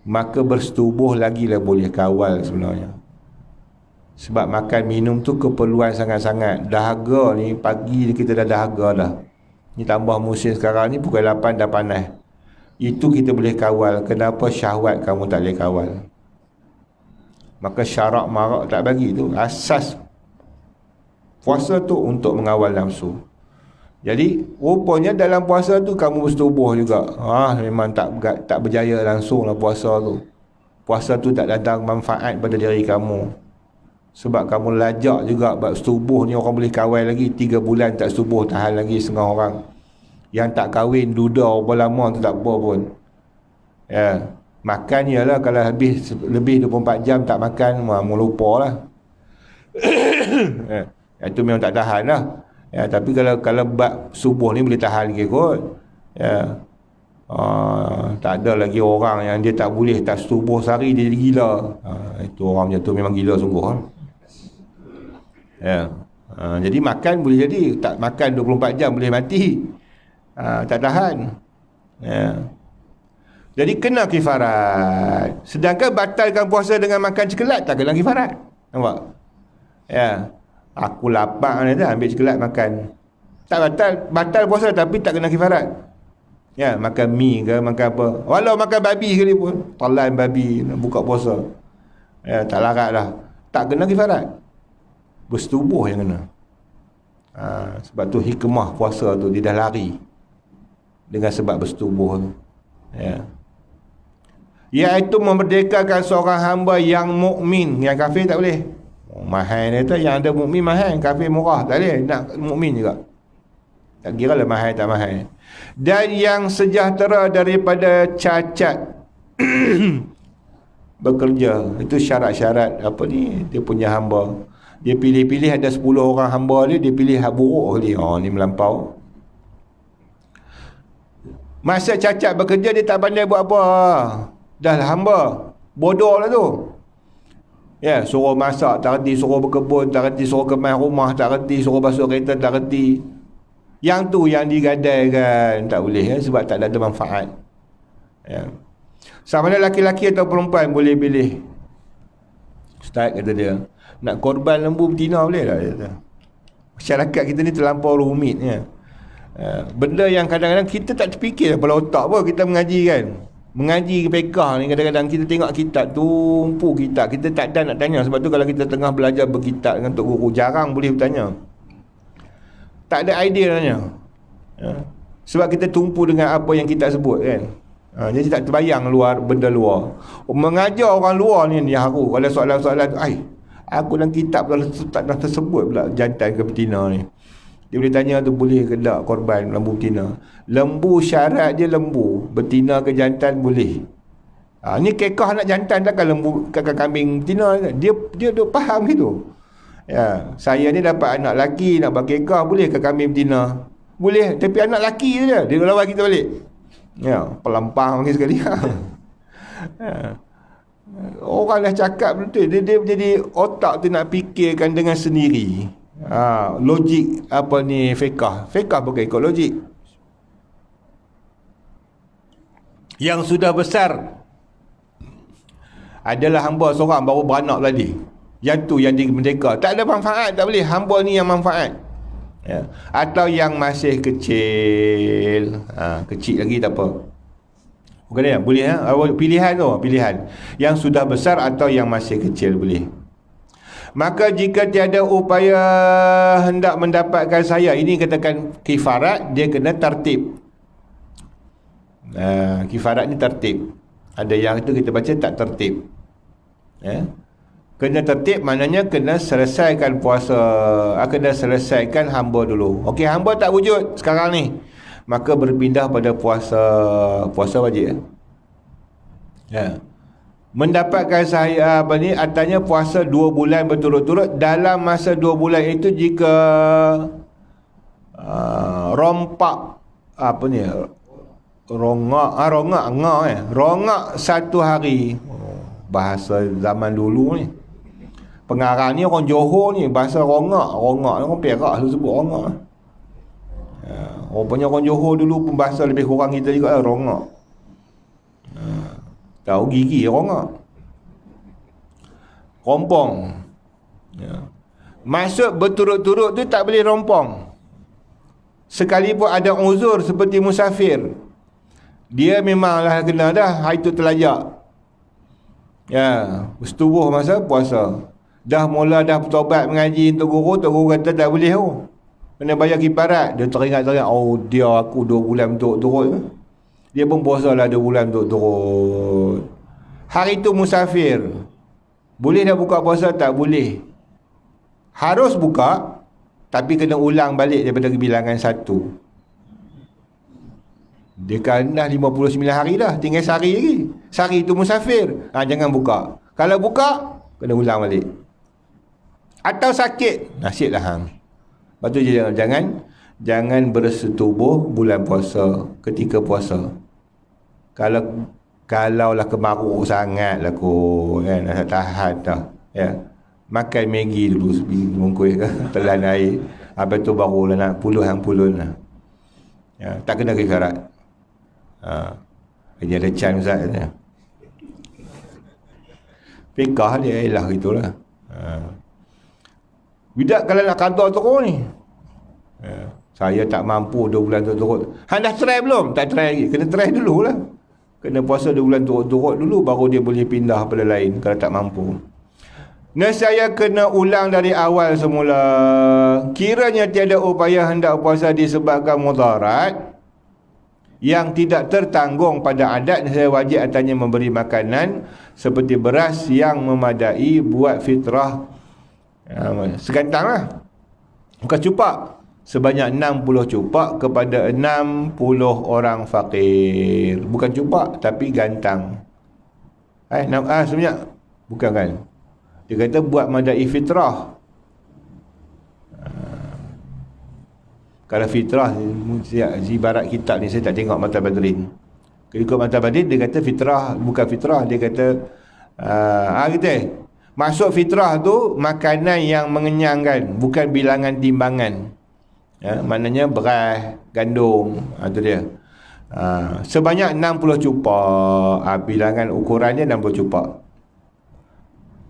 maka bersetubuh lagi lah boleh kawal sebenarnya. Sebab makan minum tu keperluan sangat-sangat. Dahaga ni, pagi kita dah dahaga dah. Ni tambah musim sekarang ni pukul 8 dah panas. Itu kita boleh kawal. Kenapa syahwat kamu tak boleh kawal? Maka syarak marak tak bagi tu. Asas puasa tu untuk mengawal nafsu. Jadi rupanya dalam puasa tu kamu bersetubuh juga. Memang tak berjaya langsung lah puasa tu. Puasa tu tak datang manfaat pada diri kamu. Sebab kamu lajak juga bersetubuh ni, orang boleh kawal lagi 3 bulan tak setubuh, tahan lagi setengah orang. Yang tak kahwin duda berapa lama tu tak apa pun. Ya, makan ialah kalau habis lebih 24 jam tak makan, mau lupa lah. Ya, itu memang tak tahan lah. Ya, tapi kalau bab subuh ni boleh tahan lagi kot. Ya. Tak ada lagi orang yang dia tak boleh tak setubuh sehari dia jadi gila. Itu orang macam tu memang gila sungguh. Ya. Jadi makan boleh jadi, tak makan 24 jam boleh mati. Tak tahan. Ya. Jadi kena kifarat. Sedangkan batalkan puasa dengan makan cikelat tak kena kifarat. Nampak? Ya. Aku lapar ni dah ambil cikelat makan. Tak batal puasa tapi tak kena kifarat. Ya, makan mi ke makan apa. Walau makan babi sekali pun, telan babi buka puasa. Ya, tak larat dah. Tak kena kifarat. Bersetubuh yang kena. Sebab tu hikmah puasa tu dia dah lari dengan sebab bersetubuh tu. Ya. Iaitu memerdekakan seorang hamba yang mukmin, yang kafir tak boleh. Mahal ni tu yang ada mukmin mahal, kafir murah tak boleh, nak mukmin juga. Tak kira lah mahal tak mahal. Dan yang sejahtera daripada cacat bekerja. Itu syarat-syarat apa ni dia punya hamba. Dia pilih-pilih ada 10 orang hamba dia pilih hak buruk dia. Ni melampau. Masa cacat bekerja dia tak pandai buat apa. Dah lah hamba. Bodoh lah tu. Ya, suruh masak tak reti, suruh berkebun tak reti, suruh kemas rumah tak reti, suruh basuh kereta tak reti. Yang tu yang digadaikan tak boleh ya, sebab tak ada manfaat. Ya. Sama ada laki-laki atau perempuan boleh pilih. Ustaz kata dia, nak korban lembu betina boleh tak? Kata. Masyarakat kita ni terlampau rumit ya. Benda yang kadang-kadang kita tak terfikir kepala otak pun kita mengaji kan. Mengaji fiqh ni kadang-kadang kita tengok kitab, tumpu kitab, kita tak ada nak tanya. Sebab tu kalau kita tengah belajar berkitab dengan tok guru, jarang boleh bertanya. Tak ada idea tanya. Sebab kita tumpu dengan apa yang kita sebut kan. Jadi tak terbayang benda luar. Mengajar orang luar ni yang aku, kalau soalan-soalan tu, aku dalam kitab kalau tak dah tersebut pula jantan ke betina ni. Dia boleh tanya tu, boleh ke tak korban lembu betina. Lembu syarat dia lembu, betina ke jantan boleh. Ni kekah nak jantan, takkan lembu kakak kambing betina. Dia faham gitu. Ya, saya ni dapat anak lelaki nak berkekah, boleh ke kambing betina? Boleh, tapi anak lelaki je dia lawan kita balik. Ya, pelampang ni sekali. Orang dah cakap betul, dia jadi otak tu nak fikirkan dengan sendiri. Logik apa ni fiqh bukan ikut logik. Yang sudah besar adalah hamba seorang baru beranak tadi. Yang tu yang merdeka, tak ada manfaat, tak boleh. Hamba ni yang manfaat. Ya. Atau yang masih kecil, kecil lagi tak apa. Bukan ya, boleh pilihan tu, pilihan. Yang sudah besar atau yang masih kecil boleh. Maka jika tiada upaya hendak mendapatkan saya, ini katakan kifarat, dia kena tertib. Kifarat ni tertib. Ada yang itu kita baca tak tertib. Kena tertib maknanya kena selesaikan puasa, kena selesaikan hamba dulu. Okey, hamba tak wujud sekarang ni, maka berpindah pada puasa wajib. Mendapatkan saya artinya puasa 2 bulan berturut-turut. Dalam masa 2 bulan itu jika rompak rongak 1 hari. Bahasa zaman dulu ni, pengarang ni orang Johor ni, bahasa rongak ni orang Perak sebut rongak. Rupanya orang Johor dulu pun bahasa lebih kurang kita juga lah, rongak. Tahu gigi rongak. Rompong. Maksud berturut-turut tu tak boleh rompong. Sekalipun ada uzur seperti musafir, dia memanglah kena dah, hari tu terlajak. Setubuh masa puasa. Dah mula dah bertobat mengaji untuk guru kata tak boleh kena bayar kifarat. Dia teringat, dia aku 2 bulan turut-turut. Dia pun puasa lah 2 bulan turut-turut. Hari tu musafir, boleh dah buka puasa? Tak boleh. Harus buka, tapi kena ulang balik daripada bilangan 1. Dia kan dah 59 hari dah, tinggal sehari lagi. Sehari tu musafir, jangan buka. Kalau buka, kena ulang balik. Atau sakit, nasib lah hang. Lepas tu jangan bersetubuh bulan puasa, ketika puasa. Kalau lah kemaruk sangat lah kot, kan, nak tahan dah. Makan Maggi dulu sebungkus ke, telan air. Habis tu barulah nak puluhan lah. Tak kena kifarat. Dia ada can Ustaz. Fiqah dia ialah gitulah. Bidak kalau nak qada terus ni. Saya tak mampu 2 bulan turut-turut. Hang dah try belum? Tak try lagi. Kena try dululah. Kena puasa 2 bulan turut-turut dulu, baru dia boleh pindah pada lain kalau tak mampu. Nescaya kena ulang dari awal semula. Kiranya tiada upaya hendak puasa disebabkan mudarat yang tidak tertanggung pada adat, saya wajib atasnya memberi makanan seperti beras yang memadai buat fitrah. Segantang lah, bukan cupak, sebanyak 60 cupak kepada 60 orang fakir. Bukan cupak tapi gantang. Sebenarnya bukan kan. Dia kata buat madai fitrah. Kalau fitrah, ibarat kitab ni saya tak tengok Mata Badrin. Ikut Mata Badrin dia kata fitrah, bukan fitrah. Dia kata maksud fitrah tu makanan yang mengenyangkan, bukan bilangan timbangan. Maknanya beras, gandum, tu dia. Sebanyak 60 cupak. Bilangan ukurannya 60 cupak.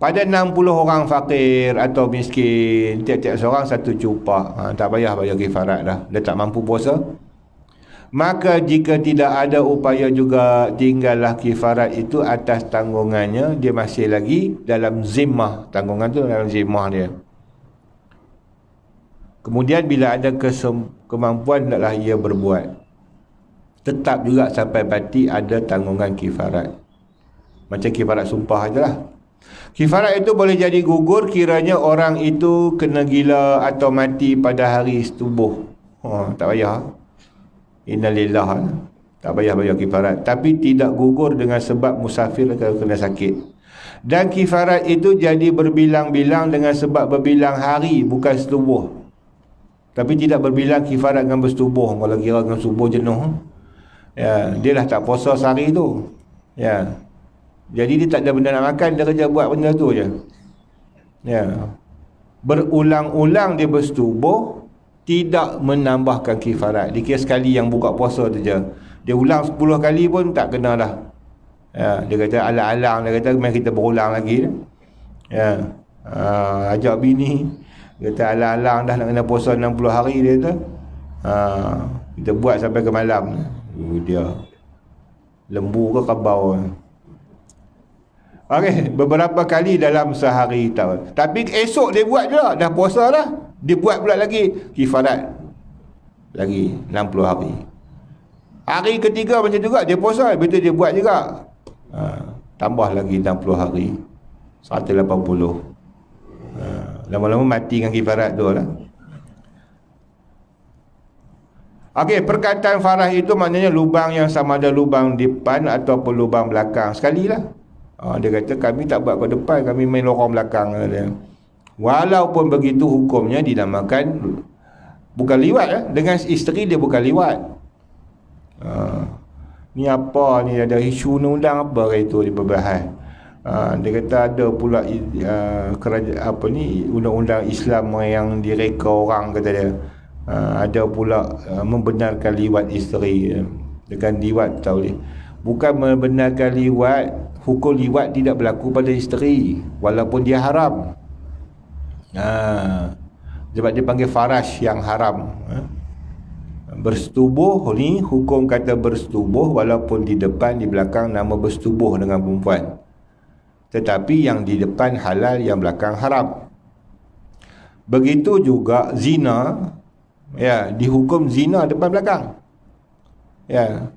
Pada 60 orang fakir atau miskin, tiap-tiap seorang 1 cupak. Tak payah bayar kifarat dah. Dia tak mampu puasa. Maka jika tidak ada upaya juga, tinggallah kifarat itu atas tanggungannya. Dia masih lagi dalam zimmah. Tanggungan tu dalam zimmah dia. Kemudian bila ada kemampuan, hendaklah ia berbuat. Tetap juga sampai mati ada tanggungan kifarat. Macam kifarat sumpah ajalah. Kifarat itu boleh jadi gugur kiranya orang itu kena gila atau mati pada hari subuh. Tak payah. Innalillah. Tak payah bayar kifarat. Tapi tidak gugur dengan sebab musafir atau kena sakit. Dan kifarat itu jadi berbilang-bilang dengan sebab berbilang hari, bukan setubuh. Tapi tidak berbilang kifarat dengan bersetubuh. Kalau kira dengan subuh jenuh, ya, dia dah tak puasa sehari tu. Ya. Jadi dia tak ada benda nak makan, dia kerja buat benda tu je. Ya. Berulang-ulang dia bersetubuh, tidak menambahkan kifarat. Dia kira sekali yang buka puasa tu je. Dia ulang 10 kali pun tak kena dah. Ya, dia kata alang-alang, dia kata main kita berulang lagi. Ya. Ajak bini, dia kata alang-alang dah nak kena puasa 60 hari, dia kata. Kita buat sampai ke malam. Dia lembu ke kabau. Okey, beberapa kali dalam sehari tahu. Tapi esok dia buat juga, dah puasa dah. Dia buat pula lagi kifarat. Lagi 60 hari. Hari ketiga macam juga, dia puasa, betul dia buat juga. Tambah lagi 60 hari. 180. Lama-lama mati dengan kifarat tu lah. Okey, perkataan farah itu maknanya lubang yang sama ada lubang depan ataupun lubang belakang. Sekali lah. Dia kata kami tak buat ke depan, kami main lorong belakang. Walaupun begitu hukumnya dinamakan bukan liwat. Dengan isteri dia bukan liwat. Ni apa ni, ada isu undang-undang apa ke itu diperbahas. Dia kata ada pula kerajaan apa ni, undang-undang Islam yang direka orang, kata dia. Ada pula membenarkan liwat isteri. Dengan liwat tak boleh. Bukan membenarkan liwat, hukum liwat tidak berlaku pada isteri walaupun dia haram. Sebab dia panggil farash yang haram. Bersetubuh ni, hukum kata bersetubuh walaupun di depan di belakang nama bersetubuh dengan perempuan. Tetapi yang di depan halal, yang belakang haram. Begitu juga zina, ya, dihukum zina depan belakang. Ya.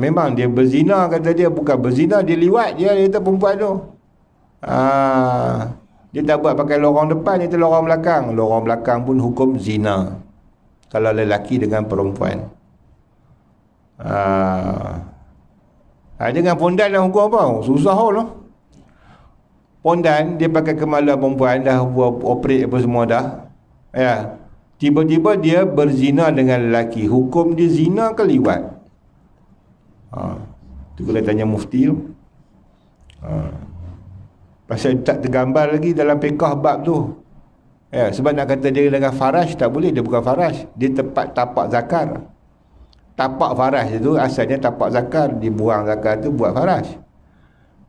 Memang dia berzina, kata dia, bukan berzina, dia liwat dia kata perempuan tu. Dia tak buat pakai lorong depan, dia kata lorong belakang. Lorong belakang pun hukum zina kalau lelaki dengan perempuan. Dengan pondan dah hukum apa? Susah lah. Pondan dia pakai kemaluan perempuan, dah buat operate apa semua dah. Ya. Tiba-tiba dia berzina dengan lelaki, hukum dia zina ke liwat? Tu kena tanya mufti tu. Pasal tak tergambar lagi dalam fiqh bab tu. Ya, sebab nak kata dia dengan farash tak boleh, dia bukan farash, dia tepat tapak zakar. Tapak farash itu asalnya tapak zakar, dibuang zakar tu buat farash.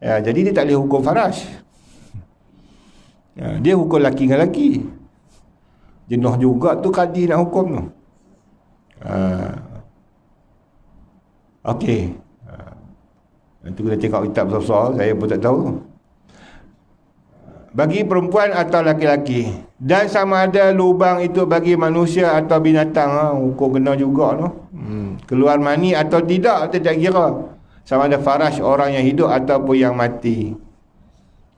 Ya, jadi dia tak boleh hukum farash. Ya, dia hukum laki dengan laki. Jenuh juga tu kadi nak hukum tu. Okey. Nanti kita tengok kitab besar-besar, saya pun tak tahu. Bagi perempuan atau laki-laki, dan sama ada lubang itu bagi manusia atau binatang, hukum kena juga tu. Keluar mani atau tidak kira. Sama ada farash orang yang hidup ataupun yang mati.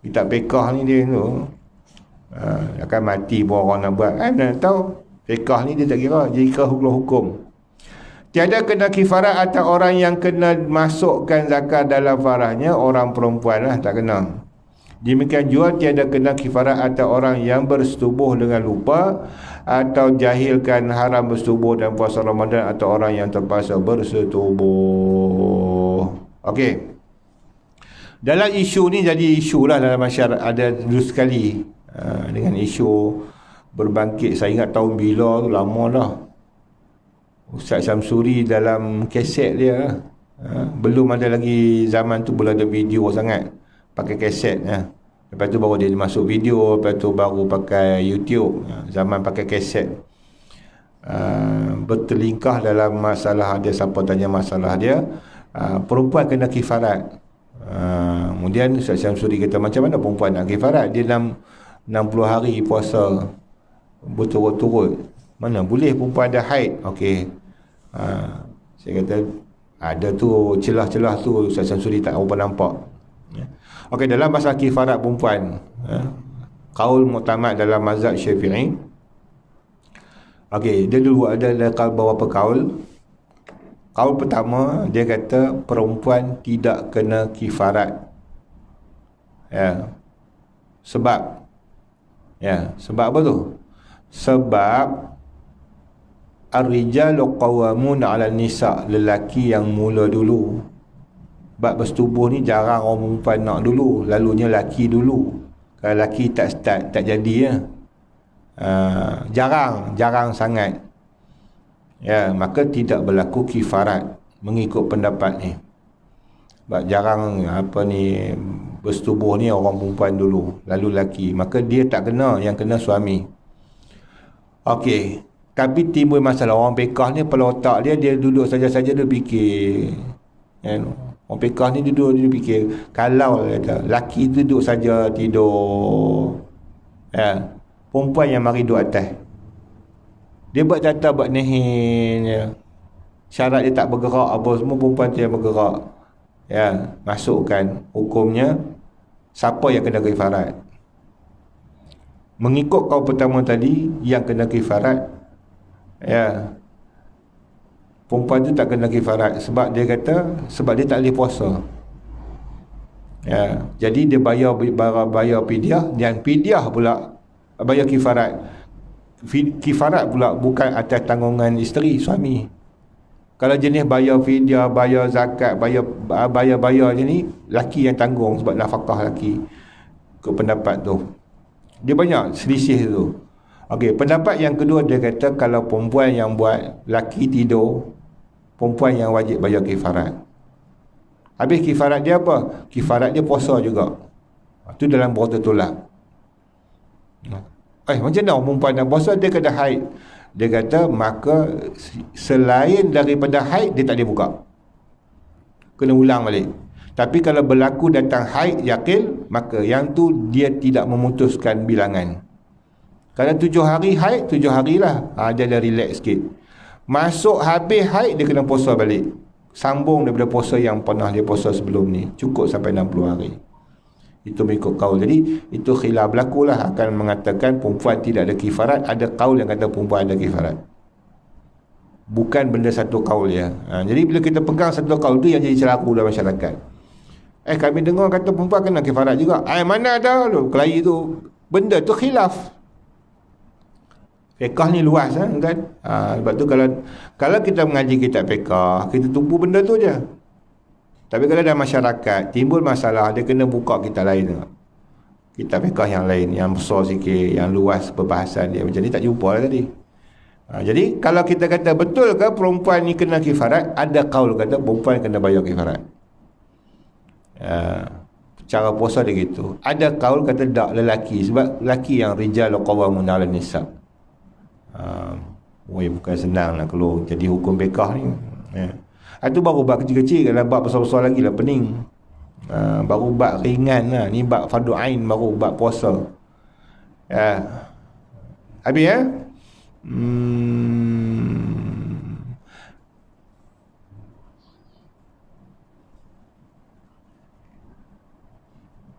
Kitab fiqh ni dia tu. Akan mati pun orang nak buat. Nak tahu. Fiqh ni dia tak kira, jika hukum-hukum. Tiada kena kifarat atau orang yang kena masukkan zakat dalam farahnya, orang perempuan lah, tak kena. Demikian juga tiada kena kifarat atau orang yang bersetubuh dengan lupa atau jahilkan haram bersetubuh dan puasa Ramadan atau orang yang terpaksa bersetubuh. Okey. Dalam isu ni jadi isu lah dalam masyarakat, ada dulu sekali dengan isu berbangkit. Saya ingat tahun bila tu, lama dah. Ustaz Syamsuri dalam kaset dia, belum ada lagi zaman tu, belum ada video sangat, pakai kaset. Lepas tu baru dia masuk video, lepas tu baru pakai YouTube. Zaman pakai kaset. bertelingkah dalam masalah dia, siapa tanya masalah dia, perempuan kena kifarat. Kemudian Ustaz Syamsuri kata, macam mana perempuan nak kifarat? Dia 60 hari puasa berturut-turut, mana boleh perempuan ada haid? Okey, saya kata ada tu celah-celah tu Ustaz Syamsuri tak apa nampak. Okey, dalam masalah kifarat perempuan, kaul muktamad dalam mazhab Syafi'i, okey, dia dulu ada beberapa kaul. Kaul pertama, dia kata perempuan tidak kena kifarat. Sebab apa tu? Sebab ar-rijalu qawwamun 'ala nisa, lelaki yang mula dulu. Bab bersetubuh ni jarang orang perempuan nak dulu, lalunya lelaki dulu. Kalau lelaki tak start, tak jadi ya. Jarang sangat. Maka tidak berlaku kifarat mengikut pendapat ni. Sebab jarang bersetubuh ni orang perempuan dulu, lalu lelaki, maka dia tak kena, yang kena suami. Okey, tapi timbul masalah orang pekah ni, kepala otak dia duduk saja-saja dia fikir. Orang pekah ni duduk dia fikir, kalau kata lelaki duduk saja tidur, perempuan yang mari duduk atas. Dia buat tata, buat nehin, syarat dia tak bergerak apa semua, perempuan tu yang bergerak. Masukkan hukumnya siapa yang kena kifarat? Mengikut kau pertama tadi, yang kena kifarat, perempuan tu tak kena kifarat. Sebab dia kata, sebab dia tak boleh puasa. Jadi dia bayar fidyah, dan fidyah pula bayar kifarat. Kifarat pula bukan atas tanggungan isteri, suami. Kalau jenis bayar fidyah, bayar zakat, bayar je ni, laki yang tanggung sebab nafkah laki. Ke pendapat tu, dia banyak selisih tu. Okey, pendapat yang kedua, dia kata kalau perempuan yang buat, laki tidur, perempuan yang wajib bayar kifarat. Habis kifarat dia apa? Kifarat dia puasa juga. Itu dalam berota tolak. Macam mana orang perempuan yang puasa, dia kena haid? Dia kata maka selain daripada haid, dia tak boleh buka, kena ulang balik. Tapi kalau berlaku datang haid yakil, maka yang tu dia tidak memutuskan bilangan. Kalau 7 hari haid, 7 harilah, dia dah relax sikit. Masuk habis haid, dia kena puasa balik, sambung daripada puasa yang pernah dia puasa sebelum ni, cukup sampai 60 hari. Itu mengikut kaul. Jadi itu khilaf berlakulah, akan mengatakan perempuan tidak ada kifarat. Ada kaul yang kata perempuan ada kifarat. Bukan benda satu kaul ya. Jadi bila kita pegang satu kaul tu yang jadi celaku dalam masyarakat. Kami dengar kata perempuan kena kifarat juga. Mana ada tu kelahi tu. Benda tu khilaf. Fiqh ni luas kan. Sebab tu kalau kita mengaji kitab fiqh, kita tumpu benda tu je. Tapi kalau dalam masyarakat timbul masalah, dia kena buka kitab lain, kitab fiqh yang lain, yang besar sikit, yang luas perbahasan dia. Macam ni tak jumpa lah tadi. Jadi kalau kita kata betul ke perempuan ni kena kifarat, ada kaul kata perempuan kena bayar kifarat. Cara puasa dia gitu. Ada kaul kata tak, lelaki, sebab lelaki yang rijal qawwamun 'ala nisa. Bukan senang nak keluar jadi hukum fiqh ni. Itu baru bab kecil-kecil. Kalau bab besar-besar lagi lah pening. Baru bab ringan lah. Ni bab fardu ain, baru bab puasa. Habis ya?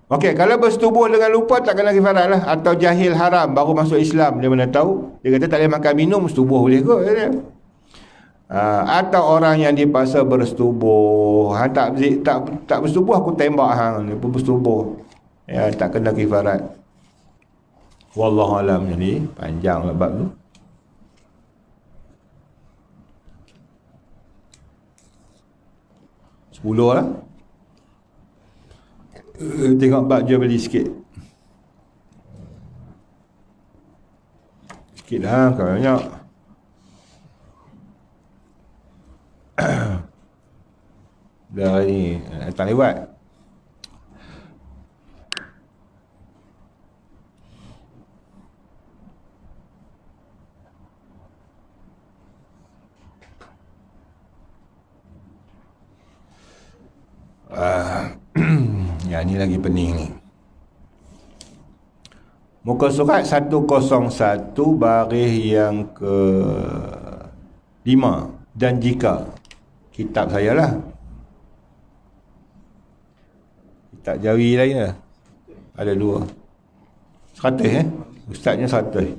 Okey, kalau bersetubuh dengan lupa tak kena kifarat lah. Atau jahil haram baru masuk Islam, dia mana tahu. Dia kata tak boleh makan minum, setubuh boleh kot dia. Atau orang yang dipaksa bersetubuh, tak bersetubuh aku tembak hang, dia bersetubuh, tak kena kifarat. Wallahu alam. Jadi panjang lah bab tu. Sepuluh lah. Tengok bab jual beli sikit. Sikit lah, kalau banyak. Dah ni datang lewat. Ni lagi pening ni. Muka surat 101 baris yang ke 5. Dan jika, kitab saya lah, kitab Jawi lain lah, ada 2. 100 Ustaznya 100.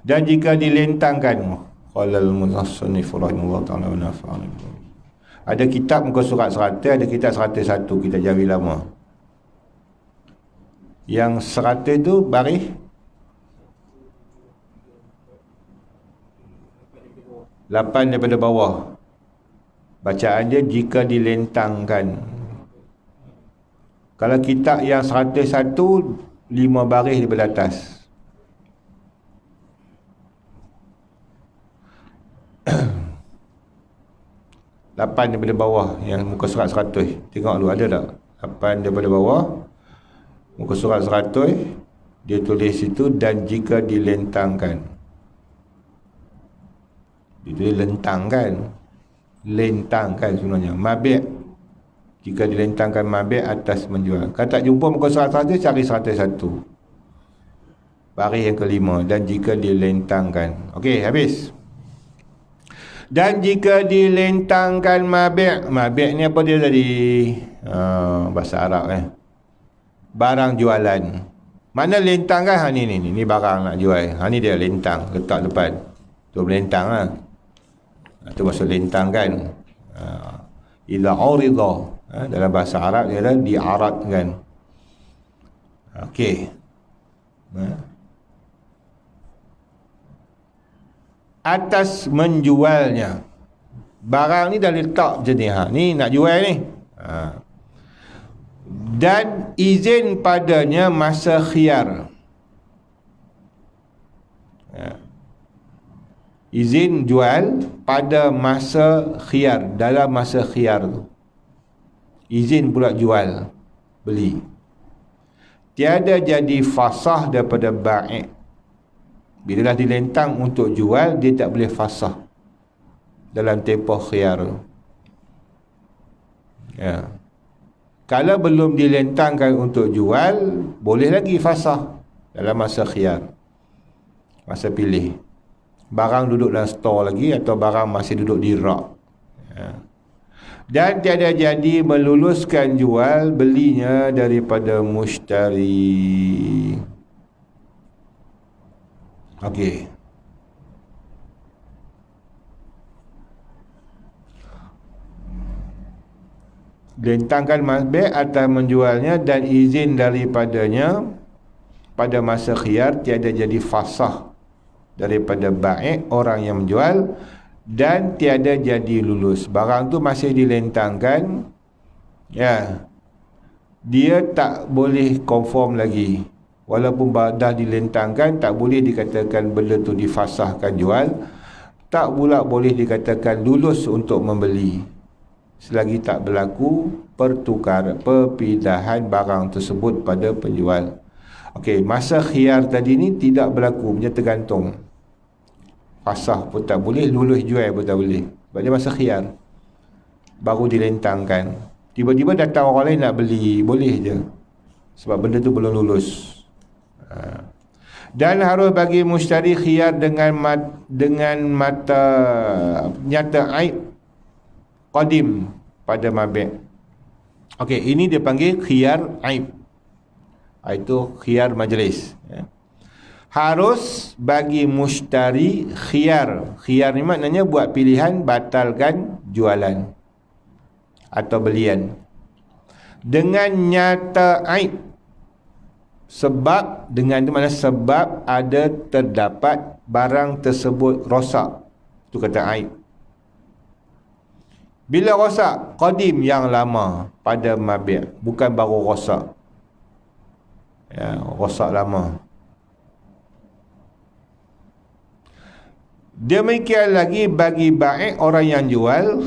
Dan jika dilentangkan, qala al-musannif rahimahullah ta'ala wa nafa'ana. Ada kitab muka surat 100, ada kitab 101, kitab Jawi lama. Yang 100 tu baris 8 daripada bawah. Bacaan dia jika dilentangkan. Kalau kitab yang 101, 5 baris daripada atas. Lapan daripada bawah, yang muka surat 100. Tengok dulu, ada tak? 8 daripada bawah, muka surat 100, dia tulis situ, dan jika dilentangkan. Dia tulis lentangkan. Lentangkan sebenarnya. Mabi'. Jika dilentangkan mabi' atas menjual. Kalau tak jumpa muka surat 100, cari 101. Baris yang kelima. Dan jika dilentangkan. Okey, habis. Dan jika dilentangkan mabi'. Mabi' ni apa dia tadi? Bahasa Arab barang jualan. Mana lentang kan? Ni barang nak jual. Ni dia lentang, letak depan. Tu melentang lah. Itu maksud lentang kan. Ila urida. Dalam bahasa Arab dia adalah diaradkan. Okey. Atas menjualnya. Barang ni dah letak macam ni. Ni nak jual ni. Dan izin padanya masa khiyar. Izin jual pada masa khiyar. Dalam masa khiyar tu. Izin pula jual, beli. Tiada jadi fasah daripada ba'i'. Bila dah dilentang untuk jual, dia tak boleh fasah dalam tempoh khiyar. Ya. Kalau belum dilentangkan untuk jual, boleh lagi fasah dalam masa khiyar, masa pilih. Barang duduk dalam store lagi, atau barang masih duduk di rak. Ya. Dan tiada jadi meluluskan jual belinya daripada mushtari. Okey. Lentangkan masbi' atas menjualnya dan izin daripadanya pada masa khiyar, tiada jadi fasah daripada ba'i' orang yang menjual, dan tiada jadi lulus. Barang tu masih dilentangkan, ya, dia tak boleh conform lagi. Walaupun dah dilentangkan, tak boleh dikatakan benda tu difasahkan jual, tak pula boleh dikatakan lulus untuk membeli, selagi tak berlaku perpindahan barang tersebut pada penjual. Okey, masa khiyar tadi ni tidak berlaku, punya tergantung. Fasah pun tak boleh, lulus jual pun tak boleh. Sebab dia masa khiyar, baru dilentangkan. Tiba-tiba datang orang lain nak beli, boleh je, sebab benda tu belum lulus. Dan harus bagi mushtari khiyar dengan mata nyata aib qadim pada mabi'. Okey, ini dia panggil khiyar aib. Itu khiyar majlis. Harus bagi mushtari khiyar. Khiyar ni maknanya buat pilihan batalkan jualan atau belian dengan nyata aib. Sebab, dengan itu maknanya sebab ada terdapat barang tersebut rosak. Itu kata aib. Bila rosak? Qadim, yang lama pada mabi', bukan baru rosak. Ya, rosak lama. Demikian lagi bagi ba'i', orang yang jual,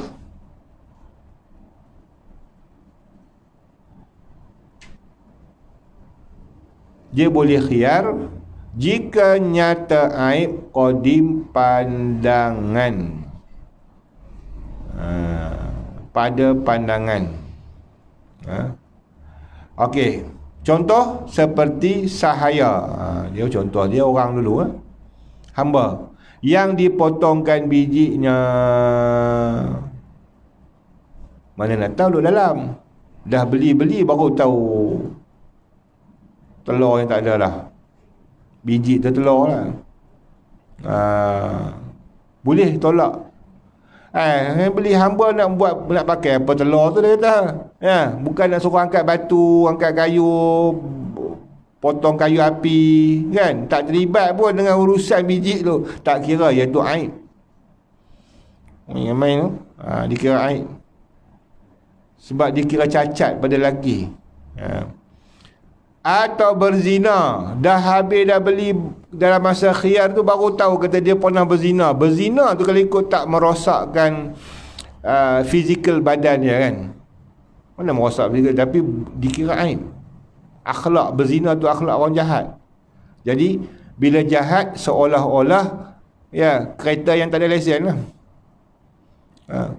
dia boleh khiyar jika nyata aib qadim pandangan, pada pandangan. Okey, contoh seperti sahaya. Dia contoh dia orang dulu, hamba yang dipotongkan bijinya. Mana nak tahu duduk dalam. Dah beli baru tahu telur yang tak ada lah. Biji tu telur lah. Boleh tolak. Beli hamba nak pakai apa telur tu, dia kata. Ya, bukan nak suruh angkat batu, angkat kayu, potong kayu api, kan? Tak terlibat pun dengan urusan biji tu. Tak kira iaitu aib. Yang main tu dikira aib. Sebab dikira cacat pada lelaki. Atau berzina, dah habis dah beli dalam masa khiyar tu baru tahu kata dia pernah berzina. Berzina tu kalau ikut tak merosakkan fizikal badan dia, kan. Mana merosak fizikal, tapi dikira aib. Akhlak berzina tu akhlak orang jahat. Jadi bila jahat seolah-olah kereta yang tak ada lesen lah.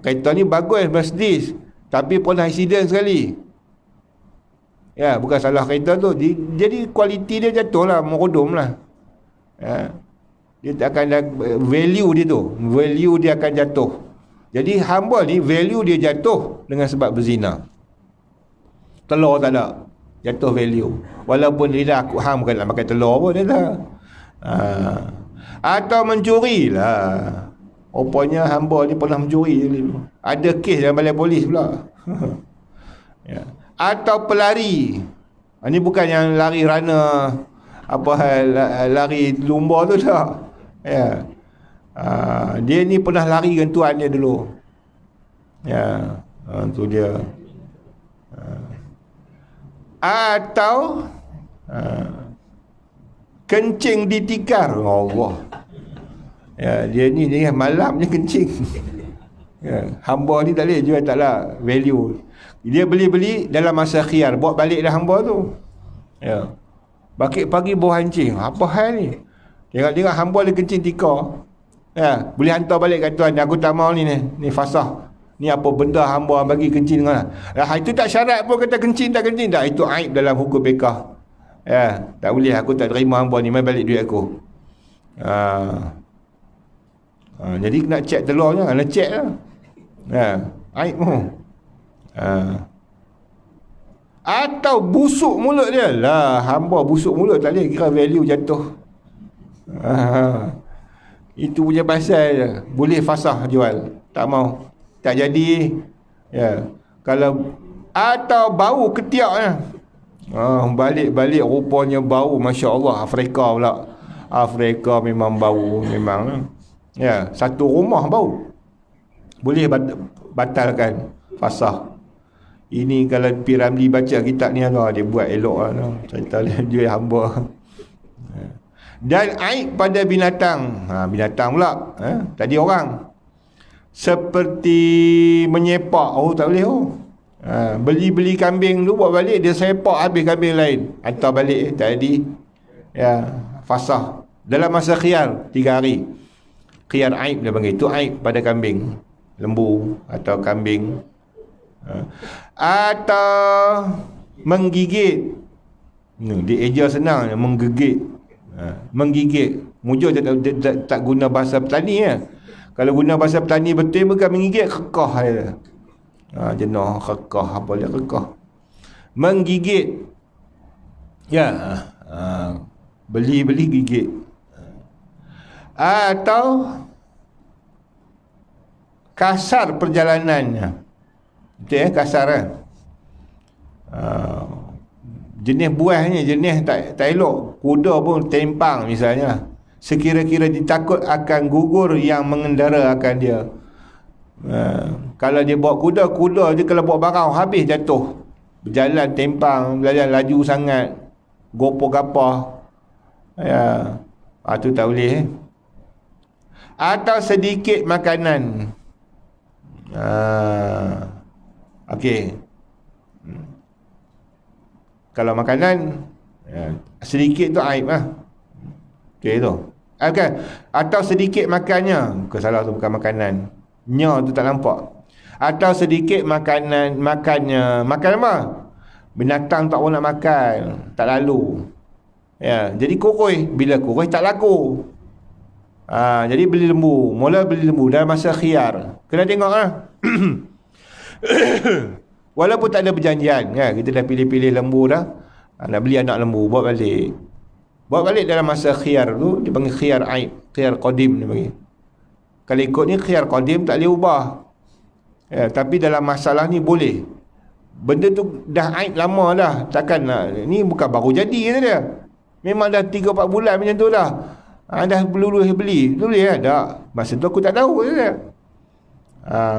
Kereta ni bagus, Mercedes, tapi pernah accident sekali. Bukan salah kereta tu. Jadi kualiti dia jatuh lah, merodom lah. Dia tak akan value dia tu. Value dia akan jatuh. Jadi hamba ni value dia jatuh dengan sebab berzina. Telur tak ada, jatuh value. Walaupun dia dah aku bukan nak makan telur pun dia dah. Atau mencuri lah. Rupanya hamba ni pernah mencuri. Ada kes dalam balai polis pula. Atau pelari. Ini bukan yang lari rana, lari lumba tu tak. Dia ni pernah lari dengan tuan dia dulu. Tu dia. Atau kencing di tikar. Allah. Dia ni malamnya kencing. Hamba ni tak boleh jual, taklah value. Dia beli dalam masa khiyar, bawa balik dah hamba tu. Bakit pagi bau hancing. Apa hal ni? Tengok hamba dia kencing tikar. Boleh hantar balik kat tuan, aku tak mau ni fasah. Ni apa benda hamba bagi kencing dengan itu tak syarat pun kata kencing tak kencing tak. Itu aib dalam hukum fiqh. Tak boleh, aku tak terima hamba ni, mai balik duit aku. Jadi nak cek telurnya, nak cek lah. Aib pun. Atau busuk mulut dia lah. Hamba busuk mulut tak boleh, kira value jatuh. Itu punya pasal je. Boleh fasah jual, tak mau, tak jadi. Kalau atau bau ketiaknya. Balik rupanya bau, Masya Allah. Afrika pula. Afrika memang bau, memang. Satu rumah bau. Boleh batalkan fasah. Ini kalau Piramli baca kitab ni, dia buat elok lah. Cerita dia hamba. Dan aib pada binatang. Binatang pula. Tadi orang. Seperti menyepak. Tak boleh. Beli kambing tu, buat balik, dia sepak habis kambing lain. Hantar balik, tak jadi. Fasah. Dalam masa khiyar 3 hari. Khiyar aib dia panggil. Itu aib pada kambing, lembu atau kambing. Atau menggigit. Di eja senang, menggigit. Menggigit. Mujur tak guna bahasa petani ya. Kalau guna bahasa petani betul, bukan menggigit, kekah dia. Jenah kekah, apa dia kekah. Menggigit. Beli gigit. Atau kasar perjalanannya. Betul kasar kan. Jenis buahnya, jenis tak elok. Kuda pun tempang misalnya. Sekira-kira ditakut akan gugur yang mengendara akan dia. Kalau dia bawa kuda je kalau bawa barang habis jatuh. Berjalan tempang, berjalan laju sangat, gopoh-gapah. Tu tak boleh. Atau sedikit makanan. Okey. Kalau makanan sedikit tu aib lah. Okey tu. Atau sedikit makannya. Salah tu, bukan makanan. Nya tu tak nampak. Atau sedikit makannya. Makan apa? Binatang tak orang nak makan, tak lalu. Ya, jadi kurus, bila kurus tak laku. Jadi beli lembu, mula beli lembu dalam masa khiyar. Kena tengok lah. Walaupun tak ada perjanjian, kan? Kita dah pilih-pilih lembu dah, nak beli anak lembu, buat balik dalam masa khiyar tu. Dia panggil khiyar aib, khiyar qadim dia panggil. Kalau ikut ni khiyar qadim tak boleh ubah. Ya, tapi dalam masalah ni boleh. Benda tu dah aib lama dah, takkan ni bukan baru jadi kata dia. Memang dah 3-4 bulan macam tu dah. Dah boleh beli. Boleh lah tak? Masa tu aku tak tahu kata dia.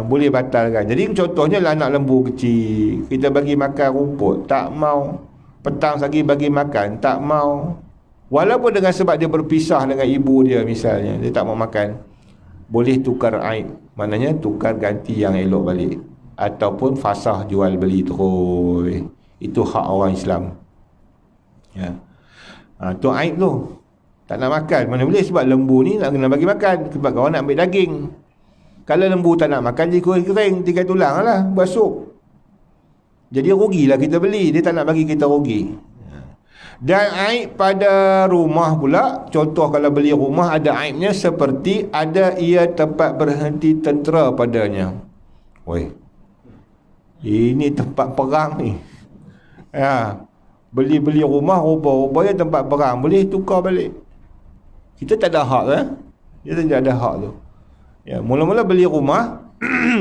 Boleh batalkan. Jadi contohnya lah anak lembu kecil, kita bagi makan rumput, tak mau. Petang lagi bagi makan, tak mau. Walaupun dengan sebab dia berpisah dengan ibu dia misalnya, dia tak mau makan, boleh tukar aib. Maknanya tukar ganti yang elok balik, ataupun fasah jual beli terus. Itu hak orang Islam. Ya. Tu aib tu. Tak nak makan, mana boleh, sebab lembu ni nak kena bagi makan, sebab kawan nak ambil daging. Kalau lembu tak nak makan, dia kering, tinggal tulang lah, buat sup. Jadi rugilah kita beli, dia tak nak bagi kita rugi. Dan aib pada rumah pula, contoh kalau beli rumah ada aibnya, seperti ada ia tempat berhenti tentera padanya. Oi, ini tempat perang ni. Ya, beli rumah, rupa-rupanya tempat perang, boleh tukar balik. Kita tak ada hak kan? Kita tak ada hak tu. Ya, mula-mula beli rumah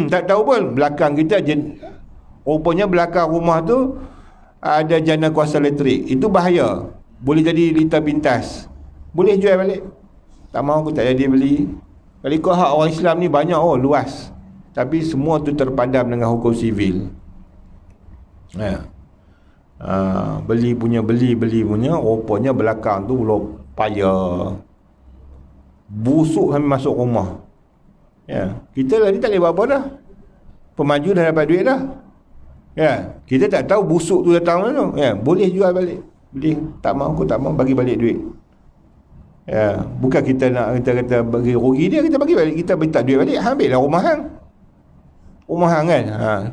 tak tahu pun belakang kita rupanya belakang rumah tu ada jana kuasa elektrik. Itu bahaya. Boleh jadi lita pintas. Boleh jual balik. Tak mahu aku tak jadi beli. Kalau ikut hak orang Islam ni banyak luas. Tapi semua tu terpadam dengan hukum sivil. Ya. Beli punya rupanya belakang tu payah. Busuk sampai masuk rumah. Ya, kita lah ni tak boleh buat apa dah. Pemaju dah dapat duit dah. Ya, kita tak tahu busuk tu datang mana tu. Ya, boleh jual balik. Boleh, tak mau aku tak mau, bagi balik duit. Ya, bukan kita nak kata bagi rugi dia, kita bagi balik, kita minta duit balik, ambil lah rumah hang. Rumah hang kan.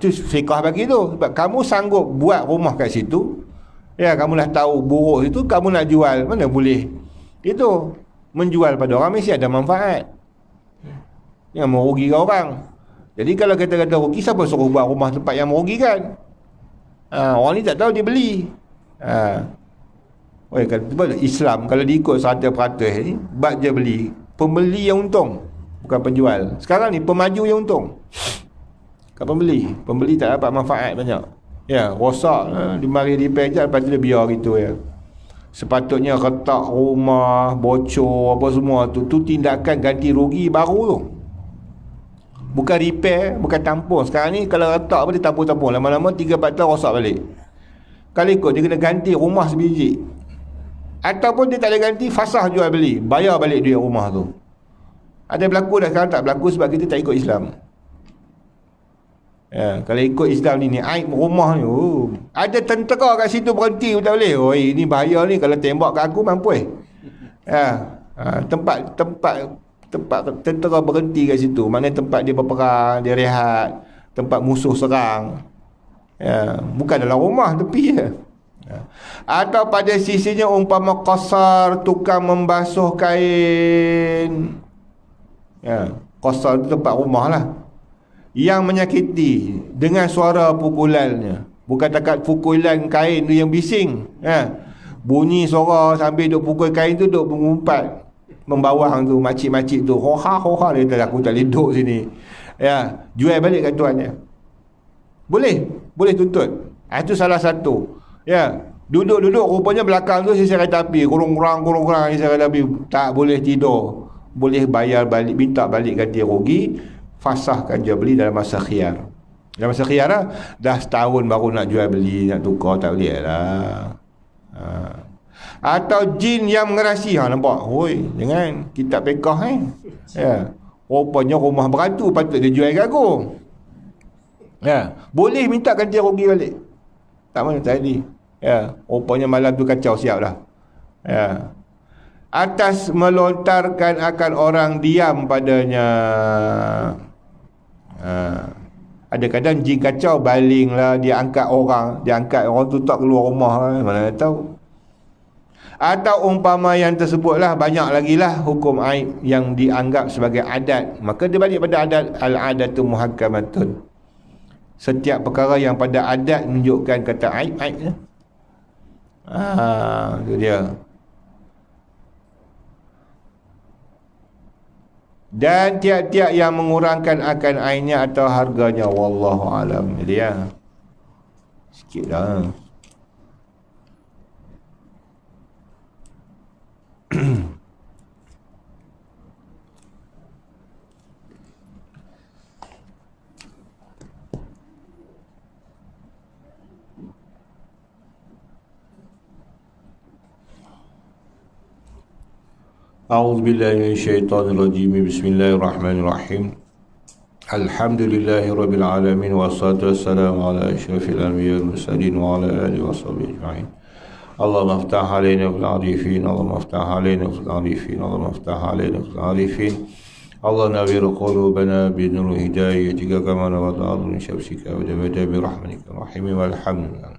Itu fiqah bagi tu. Sebab kamu sanggup buat rumah kat situ. Ya, kamu dah tahu buruk itu, kamu nak jual, mana boleh. Itu menjual pada orang mesti ada manfaat. Yang merugikan orang. Jadi kalau kita kata rugi, siapa suruh buat rumah tempat yang merugikan? Orang ni tak tahu, dia beli. Islam kalau diikut 100% ni, bab dia beli, pembeli yang untung, bukan penjual. Sekarang ni pemaju yang untung. Kan pembeli tak dapat manfaat banyak. Ya, rosak, mari repair je, lepas tu dia biar gitu ya. Sepatutnya retak rumah, bocor apa semua tu tindakan ganti rugi baru tu. Bukan repair, bukan tampung. Sekarang ni kalau retak apa dia tampung-tampung, lama-lama 3-4 tahun rosak balik. Kalau ikut dia kena ganti rumah sebiji. Ataupun dia tak boleh ganti, fasah jual beli, bayar balik duit rumah tu. Ada berlaku dah, sekarang tak berlaku sebab kita tak ikut Islam. Ya, kalau ikut Islam ni aib rumah ni, ada tentera kat situ berhenti pun tak boleh. Oi, ini bahaya ni, kalau tembak kat aku mampus. Ya, tempat tentera berhenti kat situ, maknanya tempat dia berperang, dia rehat, tempat musuh serang. Ya, bukan dalam rumah, tepi je. Ya. Atau pada sisinya umpama qasar, tukang membasuh kain. Ya, qasar itu tempat rumah lah, yang menyakiti dengan suara pukulannya. Bukan takat pukulan kain tu yang bising. Ya. Bunyi suara sambil duk pukul kain tu, duk mengumpat membawang tu, makcik-makcik tu hoha dia kata aku tak boleh duduk sini. Ya, jual balik kat tuan dia. Boleh tuntut. Itu salah satu. Ya, duduk rupanya belakang tu sisi kereta api, kurang-kurang sisi kereta api, tak boleh tidur. Boleh bayar balik, minta balik ganti rugi, fasahkan jual beli dalam masa khiyar. Dalam masa khiyar lah, dah setahun baru nak jual beli, nak tukar, tak boleh lah. Atau jin yang mengerasi. Nampak? Hoi, jangan kitab pekah ya. Rupanya rumah berhantu, patut dia jual kat aku. Ya, boleh minta ganti rugi balik. Tak mana tadi. Ya, rupanya malam tu kacau siap dah. Ya. Atas melontarkan akan orang diam padanya. Ada kadang jin kacau, baling lah, dia angkat orang tu tak keluar rumah, mana tahu. Atau umpama yang tersebutlah, banyak lagi lah hukum aib yang dianggap sebagai adat. Maka dia balik pada adat, al-adatu muhakkamatun. Setiap perkara yang pada adat menunjukkan kata aib-aib. Itu dia. Dan tiap-tiap yang mengurangkan akan aibnya atau harganya, wallahu alam. Jadi ya, sikit dah. A'udzu billahi minasyaitonir rajim. Bismillahirrahmanirrahim. Alhamdulillahirabbil alamin wassalatu wassalamu ala asyrafil anbiya'i wal mursalin wa ala alihi washabbihi ajma'in. Allahumma iftah 'alaina fil 'arifin, Allahumma iftah 'alaina fil 'arifin, Allahumma iftah 'alaina fil 'arifin. Allah nawwir qulubana bi nur hidayatika kama nawwara min syamsika wa jabada bi rahmatika rahim walhamdulillah.